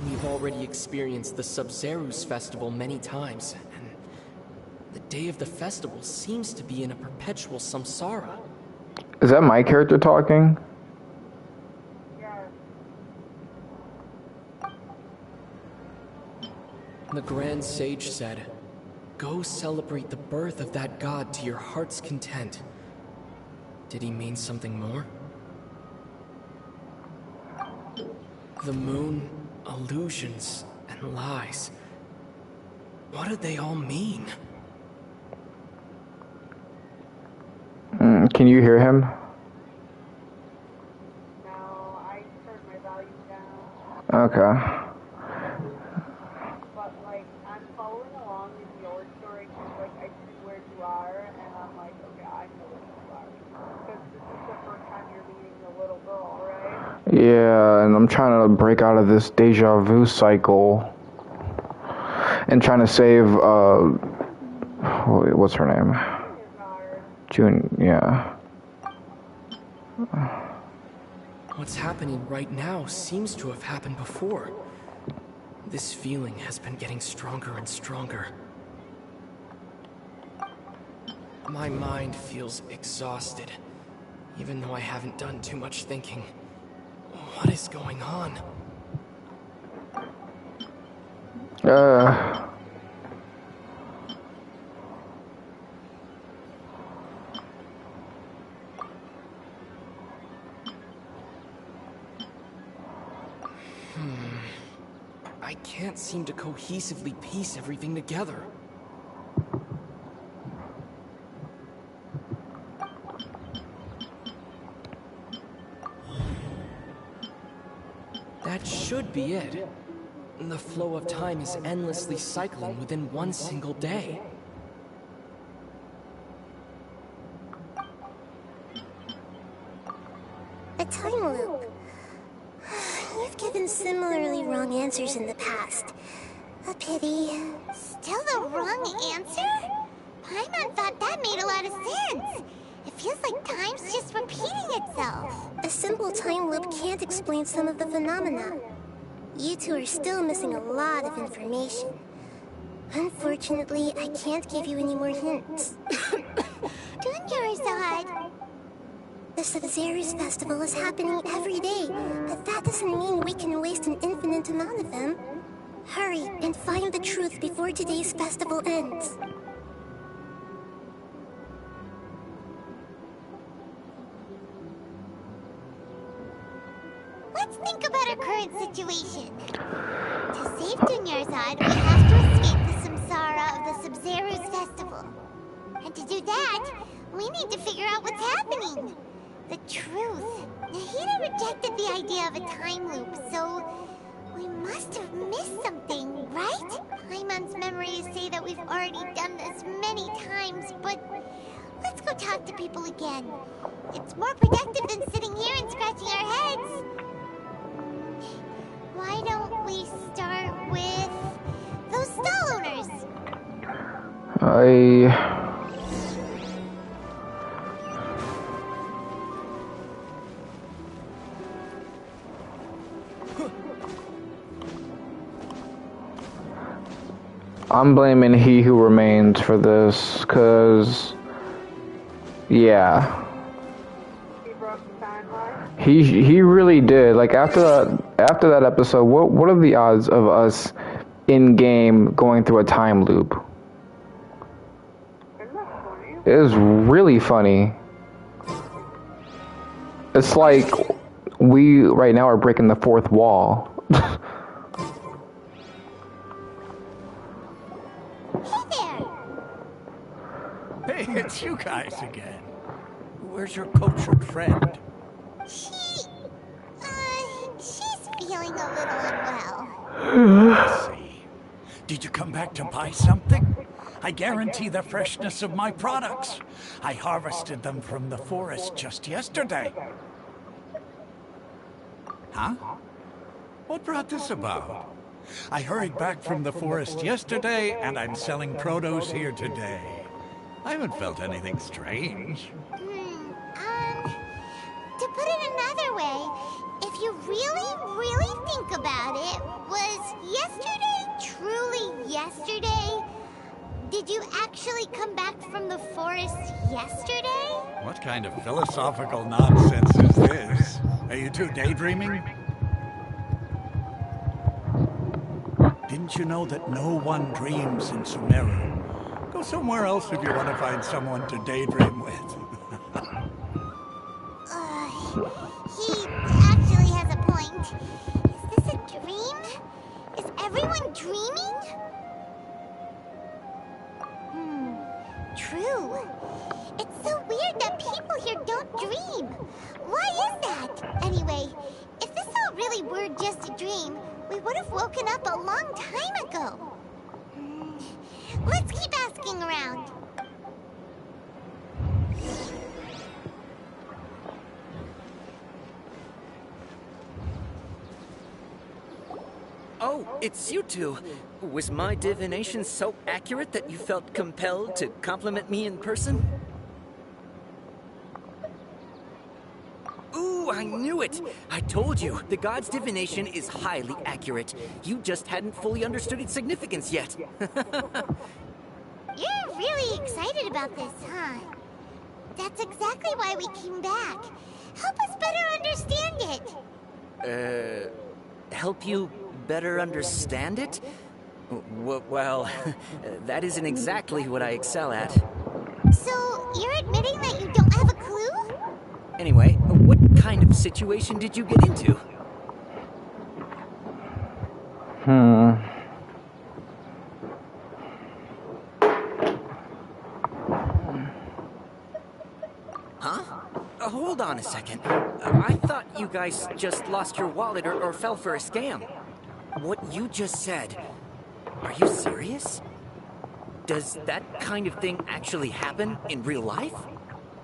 We've already experienced the Sub-Zero's festival many times, and the day of the festival seems to be in a perpetual samsara. Is that my character talking? The Grand Sage said, "Go celebrate the birth of that god to your heart's content." Did he mean something more? The moon, illusions, and lies. What do they all mean? Can you hear him? No, I turned my volume down. Okay. But, like, I'm following along in your story because, like, I see where you are, and I'm like, okay, I know where you are. Because this is the first time you're meeting the little girl, right? Yeah, and I'm trying to break out of this deja vu cycle. And trying to save, what's her name? June, yeah. What's happening right now seems to have happened before. This feeling has been getting stronger and stronger. My mind feels exhausted, even though I haven't done too much thinking. What is going on? I can't seem to cohesively piece everything together. That should be it. The flow of time is endlessly cycling within one single day. A time loop. You've given similarly wrong answers in the past. A pity. Still the wrong answer? Paimon thought that made a lot of sense. It feels like time's just repeating itself. A simple time loop can't explain some of the phenomena. You two are still missing a lot of information. Unfortunately, I can't give you any more hints. Dunyarzad. The Sub-Zero's festival is happening every day, but that doesn't mean we can waste an infinite amount of them. Hurry and find the truth before today's festival ends. Let's think about our current situation. To save Dunyarzad, we have to escape the samsara of the Sub-Zero's festival. And to do that, we need to figure out what's happening. The truth. Nahida rejected the idea of a time loop, so we must have missed something, right? Paimon's memories say that we've already done this many times, but let's go talk to people again. It's more productive than sitting here and scratching our heads. Why don't we start with those stall owners? I'm blaming He Who Remains for this, cause yeah, he really did. Like after that episode, what are the odds of us in game going through a time loop? It is really funny. It's like we right now are breaking the fourth wall. Hey, it's you guys again. Where's your cultured friend? She's feeling a little unwell. I see. Did you come back to buy something? I guarantee the freshness of my products. I harvested them from the forest just yesterday. Huh? What brought this about? I hurried back from the forest yesterday, and I'm selling produce here today. I haven't felt anything strange. To put it another way, if you really think about it, was yesterday truly yesterday? Did you actually come back from the forest yesterday? What kind of philosophical nonsense is this? Are you two daydreaming? Didn't you know that no one dreams in Sumeru? Go somewhere else if you want to find someone to daydream with. He actually has a point. Is this a dream? Is everyone dreaming? True. It's so weird that people here don't dream. Why is that? Anyway, if this all really were just a dream, we would have woken up a long time ago. Let's keep asking around. Oh, it's you two. Was my divination so accurate that you felt compelled to compliment me in person? Ooh, I knew it! I told you, the god's divination is highly accurate. You just hadn't fully understood its significance yet. You're really excited about this, huh? That's exactly why we came back. Help us better understand it. Help you better understand it? Well, that isn't exactly what I excel at. So, you're admitting that you don't have a clue? Anyway, what kind of situation did you get into? Huh? Hold on a second. I thought you guys just lost your wallet or fell for a scam. What you just said, are you serious? Does that kind of thing actually happen in real life?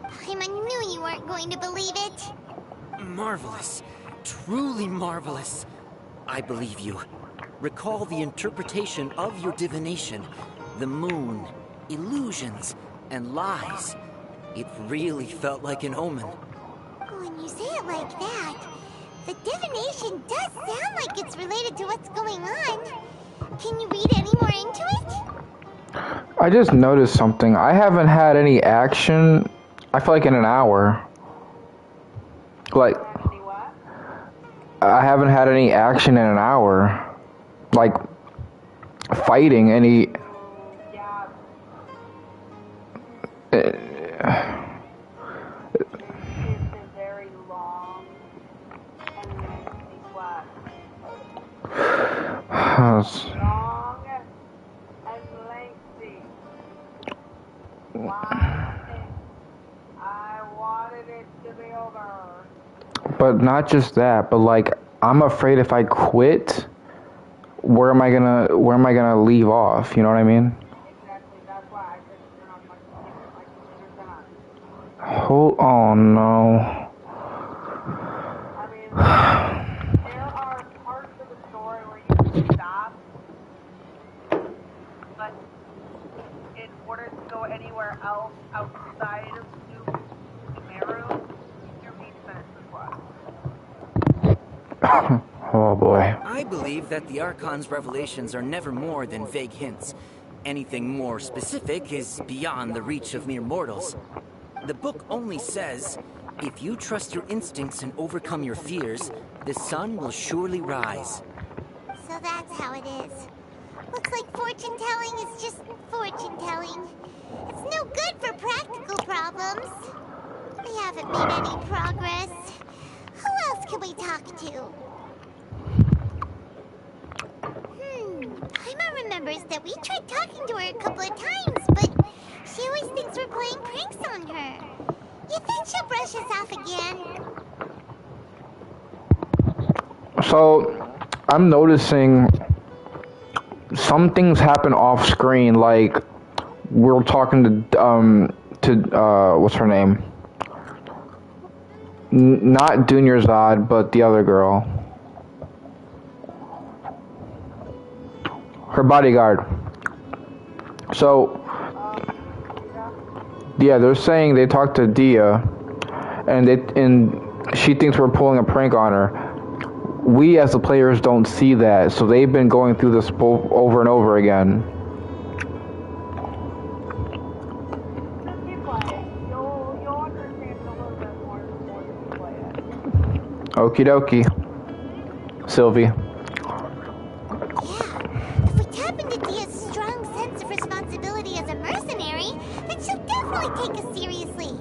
Paimon knew you weren't going to believe it. Marvelous. Truly marvelous. I believe you. Recall the interpretation of your divination. The moon, illusions, and lies. It really felt like an omen. When you say it like that, the divination does sound like it's related to what's going on. Can you read any more into it? I just noticed something. I haven't had any action, I feel like, in an hour. Like, I haven't had any action in an hour. Like, fighting any... Long and lengthy. I wanted it to be over. But not just that, but like, I'm afraid if I quit, where am I gonna leave off? You know what I mean? Exactly, that's why I couldn't turn on my computer. Oh no. I mean, there are parts of the story where you can stop, but in order to go anywhere else outside of Sumeru, you need to finish this one. Oh boy. I believe that the Archon's revelations are never more than vague hints. anything more specific is beyond the reach of mere mortals. The book only says, if you trust your instincts and overcome your fears, the sun will surely rise. So that's how it is. Looks like fortune-telling is just fortune-telling. It's no good for practical problems. We haven't made any progress. Who else can we talk to? Paimon remembers that we tried talking to her a couple of times, but she always thinks we're playing pranks on her. You think she'll brush us off again? So, I'm noticing some things happen off screen, like we're talking to what's her name? Not Dunyarzad, but the other girl. Her bodyguard. So, yeah, they're saying they talked to Dia, and she thinks we're pulling a prank on her. We as the players don't see that, so they've been going through this over and over again. Just keep playing. You'll understand a little bit more before you play it. Okie dokie. Sylvie. If we tap into Dia's strong sense of responsibility as a mercenary, then she'll definitely take us seriously.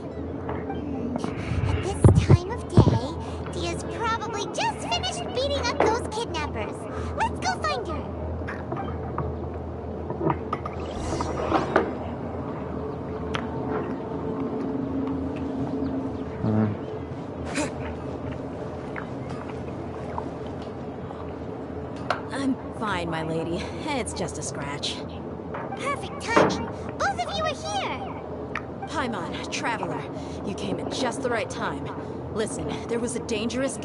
At this time of day, Dia's probably just finished beating up those kidnappers. Let's go find her. I'm fine, my lady. It's just a scratch. Perfect timing. Both of you are here. Paimon, Traveler, you came at just the right time. Listen, there was a dangerous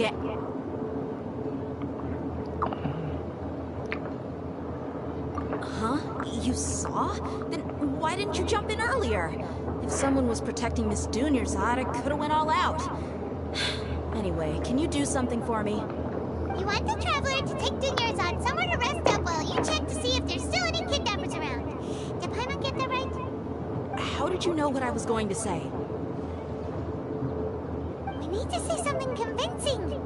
Huh? You saw? Then why didn't you jump in earlier? If someone was protecting Miss Dunyarzad, I could have went all out. Anyway, can you do something for me? You want the Traveler to take Dunyarzad somewhere to rest up while you check to see if there's still any kidnappers around. Did Paimon get that right? How did you know what I was going to say? We need to say something convincing.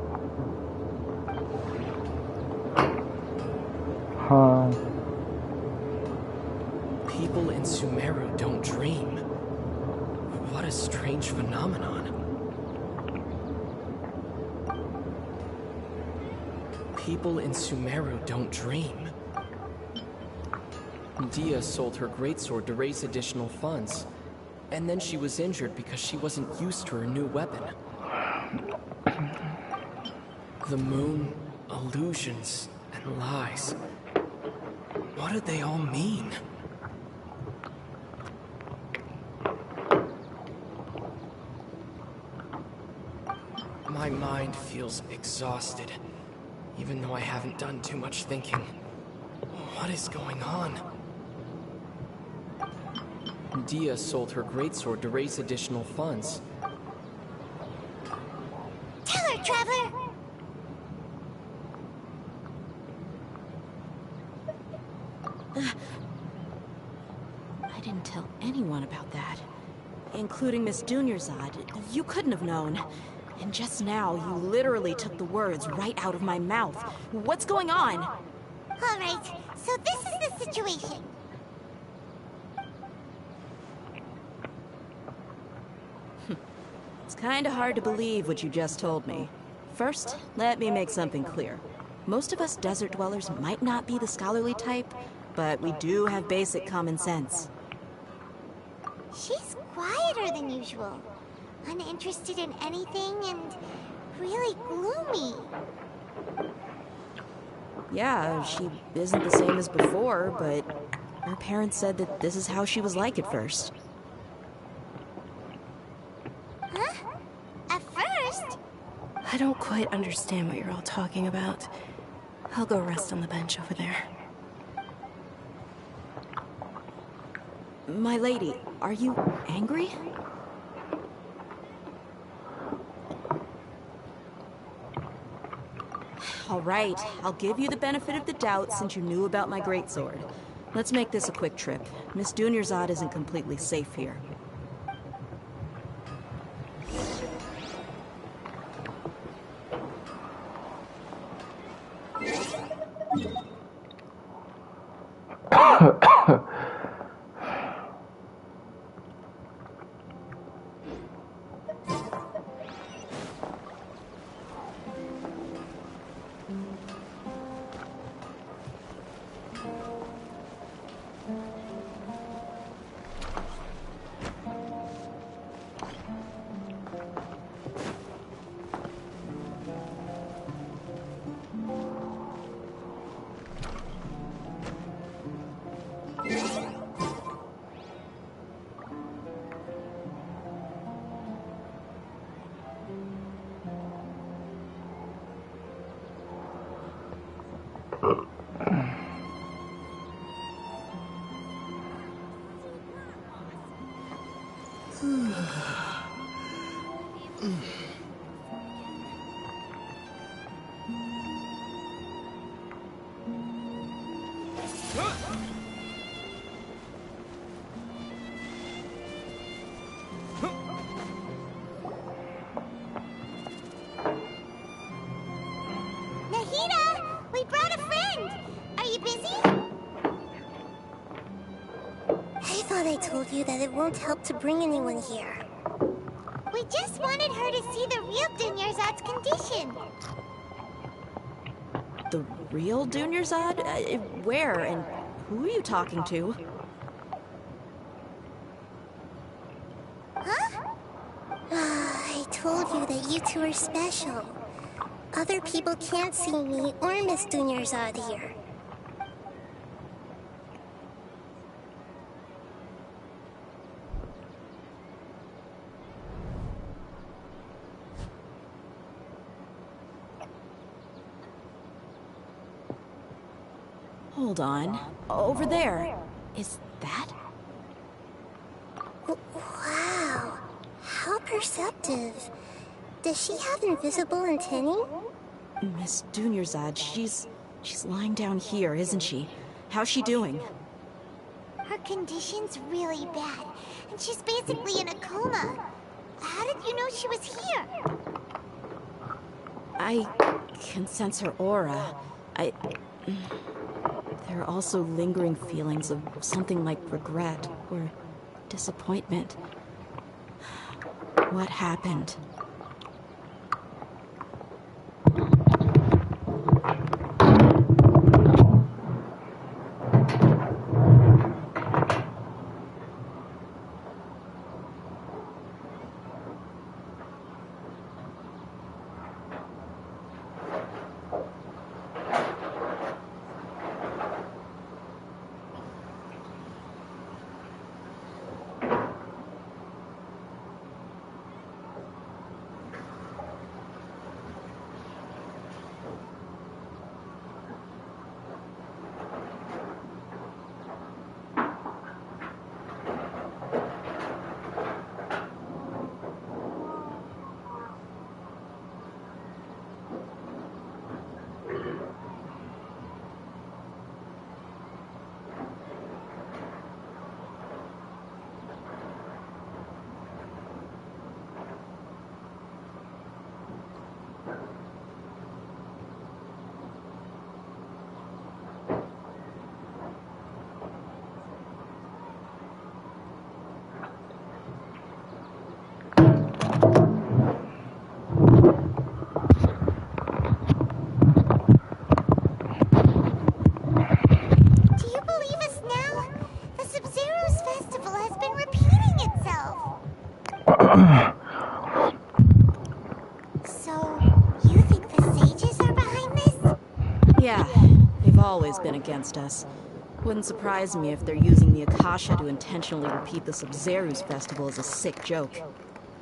People in Sumeru don't dream. What a strange phenomenon. People in Sumeru don't dream. Dia sold her greatsword to raise additional funds, and then she was injured because she wasn't used to her new weapon. The moon, illusions, and lies. What do they all mean? My mind feels exhausted, even though I haven't done too much thinking. What is going on? Dia sold her greatsword to raise additional funds. Tell her, Traveler! I didn't tell anyone about that. Including Miss Dunyarzad. You couldn't have known. And just now, you literally took the words right out of my mouth. What's going on? All right, so this is the situation. It's kinda hard to believe what you just told me. First, let me make something clear. Most of us desert dwellers might not be the scholarly type, but we do have basic common sense. She's quieter than usual. Uninterested in anything and really gloomy. Yeah, she isn't the same as before, but her parents said that this is how she was like at first. Huh? At first? I don't quite understand what you're all talking about. I'll go rest on the bench over there. My lady, are you angry? All right, I'll give you the benefit of the doubt since you knew about my greatsword. Let's make this a quick trip. Miss Dunyarzad isn't completely safe here. Nahida! We brought a friend! Are you busy? I thought I told you that it won't help to bring anyone here. We just wanted her to see the real Dunyarzad's condition. The real Dunyarzad? Where and who are you talking to? Huh? I told you that you two are special. Other people can't see me or Miss Dunyarzad here. Hold on. Over there. Is that? Wow. How perceptive. Does she have invisible antennae? Miss Dunyarzad, she's lying down here, isn't she? How's she doing? Her condition's really bad, and she's basically in a coma. How did you know she was here? I can sense her aura. There are also lingering feelings of something like regret or disappointment. What happened? Always been against us. Wouldn't surprise me if they're using the Akasha to intentionally repeat the Sub-Zeru's festival as a sick joke.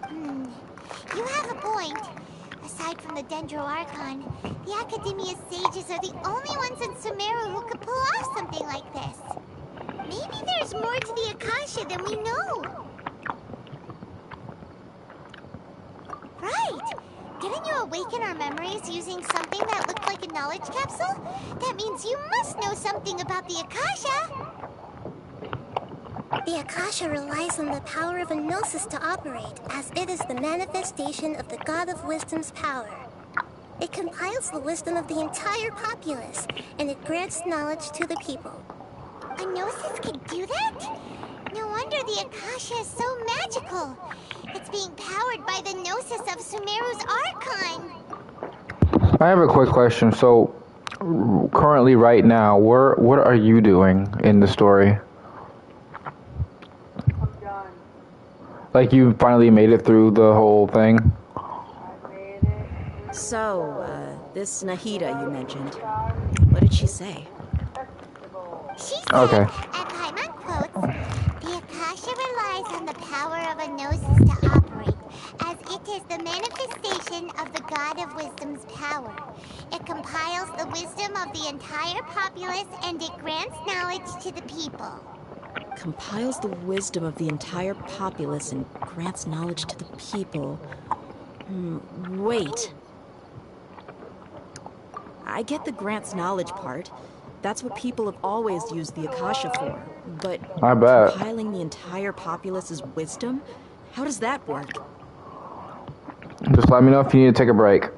You have a point. Aside from the Dendro Archon, the Academia's sages are the only ones in Sumeru who could pull off something like this. Maybe there's more to the Akasha than we know. Right! Didn't you awaken our memories using something that looked like a knowledge capsule? That means you must know something about the Akasha! The Akasha relies on the power of a gnosis to operate, as it is the manifestation of the God of Wisdom's power. It compiles the wisdom of the entire populace, and it grants knowledge to the people. A gnosis can do that? No wonder the Akasha is so magical. It's being powered by the gnosis of Sumeru's Archon. I have a quick question. So, currently, right now, what are you doing in the story? I'm done. Like, you finally made it through the whole thing? So, this Nahida you mentioned, what did she say? She said, Okay. and Paimon quotes, the Akasha relies on the power of a gnosis to operate, as it is the manifestation of the God of Wisdom's power. It compiles the wisdom of the entire populace, and it grants knowledge to the people. Compiles the wisdom of the entire populace and grants knowledge to the people. Wait. I get the grants knowledge part. That's what people have always used the Akasha for. But I bet. compiling the entire populace's wisdom? How does that work? Just let me know if you need to take a break.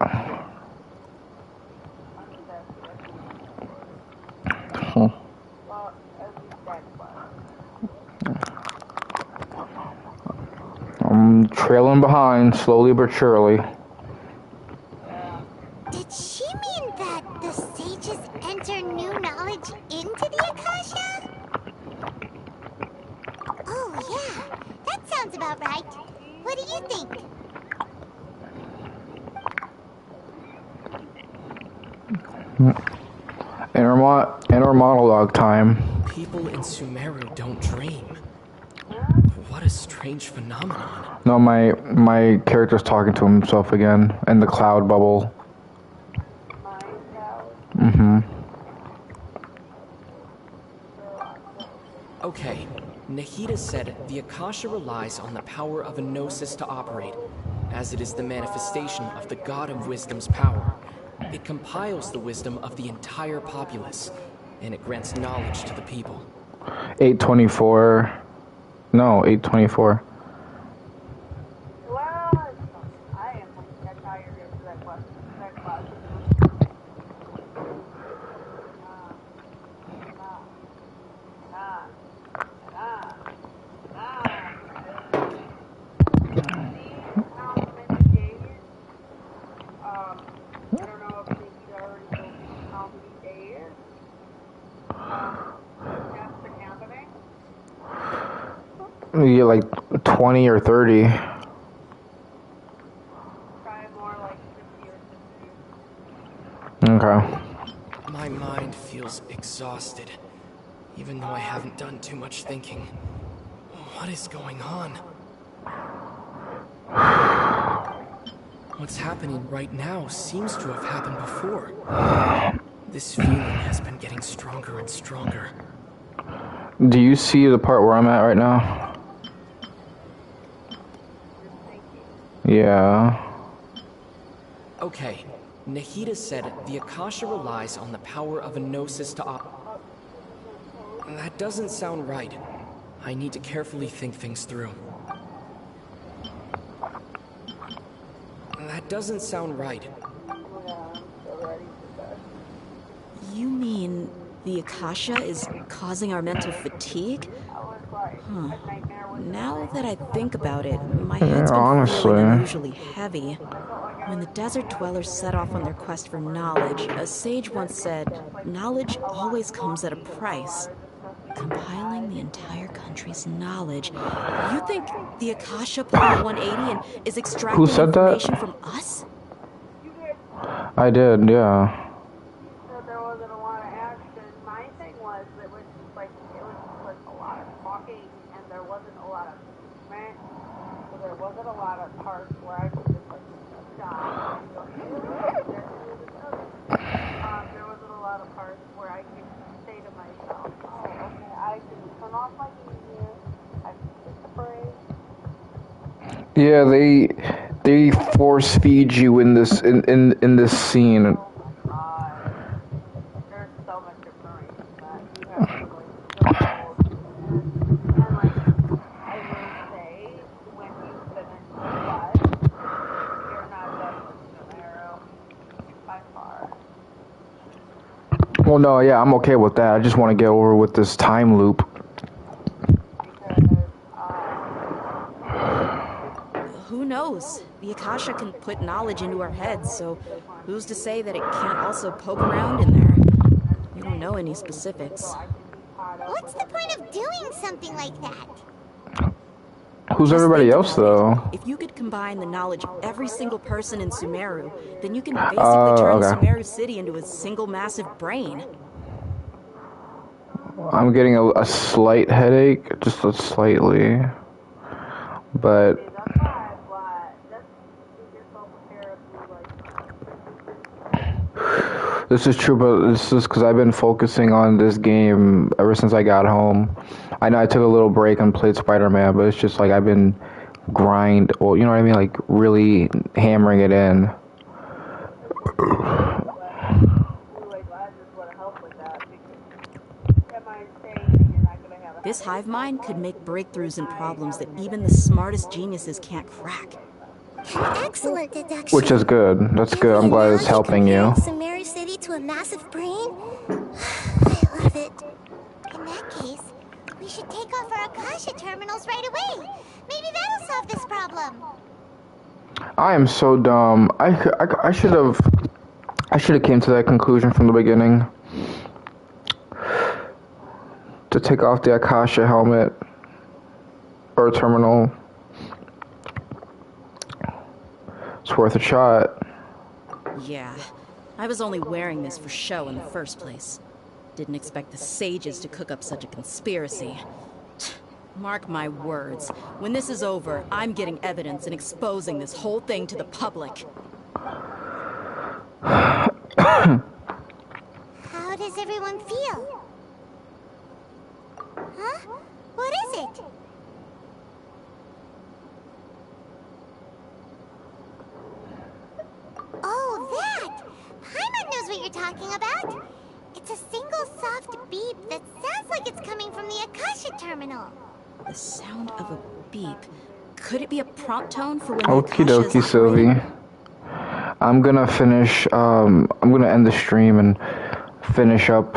I'm trailing behind, slowly but surely. Did she mean that the sages enter new knowledge into the Akasha? Oh, yeah. That sounds about right. What do you think? Inner monologue time. People in Sumeru don't dream. What a strange phenomenon. No, my character's talking to himself again in the cloud bubble. Okay, Nahida said the Akasha relies on the power of a gnosis to operate, as it is the manifestation of the God of Wisdom's power. It compiles the wisdom of the entire populace, and it grants knowledge to the people. 824. No, 824. You get like 20 or 30. Okay. My mind feels exhausted, even though I haven't done too much thinking. What is going on? What's happening right now seems to have happened before. This feeling has been getting stronger and stronger. Do you see the part where I'm at right now? Yeah. Okay, Nahida said the Akasha relies on the power of a gnosis to That doesn't sound right. I need to carefully think things through. That doesn't sound right. You mean the Akasha is causing our mental fatigue? Now that I think about it, my head's been feeling unusually heavy. When the desert dwellers set off on their quest for knowledge, a sage once said, knowledge always comes at a price. Compiling the entire country's knowledge. You think the Akasha pulled 180 and is extracting information from us? I did, yeah. So there wasn't a lot of action. My thing was, it was just like a lot of talking, and there wasn't a lot of movement. So there wasn't a lot of parts where I could just stop and go, there wasn't a lot of parts where I could say to myself, oh, okay, I can turn off my TV, I can take a break. Yeah, they force feed you in this in this scene. There's so much information that you have to go through. And like Well, no, yeah, I'm okay with that. I just want to get over with this time loop. Who knows? The Akasha can put knowledge into our heads, so who's to say that it can't also poke around in there? We don't know any specifics. What's the point of doing something like that? Who's Just everybody think else, about though? it. If you could combine the knowledge of every single person in Sumeru, then you can basically turn okay. Sumeru City into a single massive brain. I'm getting a slight headache, just a slightly. But this is true, but this is because I've been focusing on this game ever since I got home. I know I took a little break and played Spider-Man, but it's just like I've been well, you know what I mean? Like really hammering it in. This hive mind could make breakthroughs in problems that even the smartest geniuses can't crack. Excellent deduction. Which is good. That's good. I'm glad it's helping you. Sumeru City to a massive brain? I love it. In that case, we should take off our Akasha terminals right away. Maybe that'll solve this problem. I am so dumb. I should have came to that conclusion from the beginning. To take off the Akasha helmet or terminal. It's worth a shot. Yeah, I was only wearing this for show in the first place. Didn't expect the sages to cook up such a conspiracy. Mark my words, when this is over, I'm getting evidence and exposing this whole thing to the public. How does everyone feel? Huh? What is it? Oh, that! Paimon knows what you're talking about. It's a single soft beep that sounds like it's coming from the Akasha terminal. The sound of a beep. Could it be a prompt tone for when the Okie Akasha is dokie, Sylvie. operating? I'm gonna finish, I'm gonna end the stream and finish up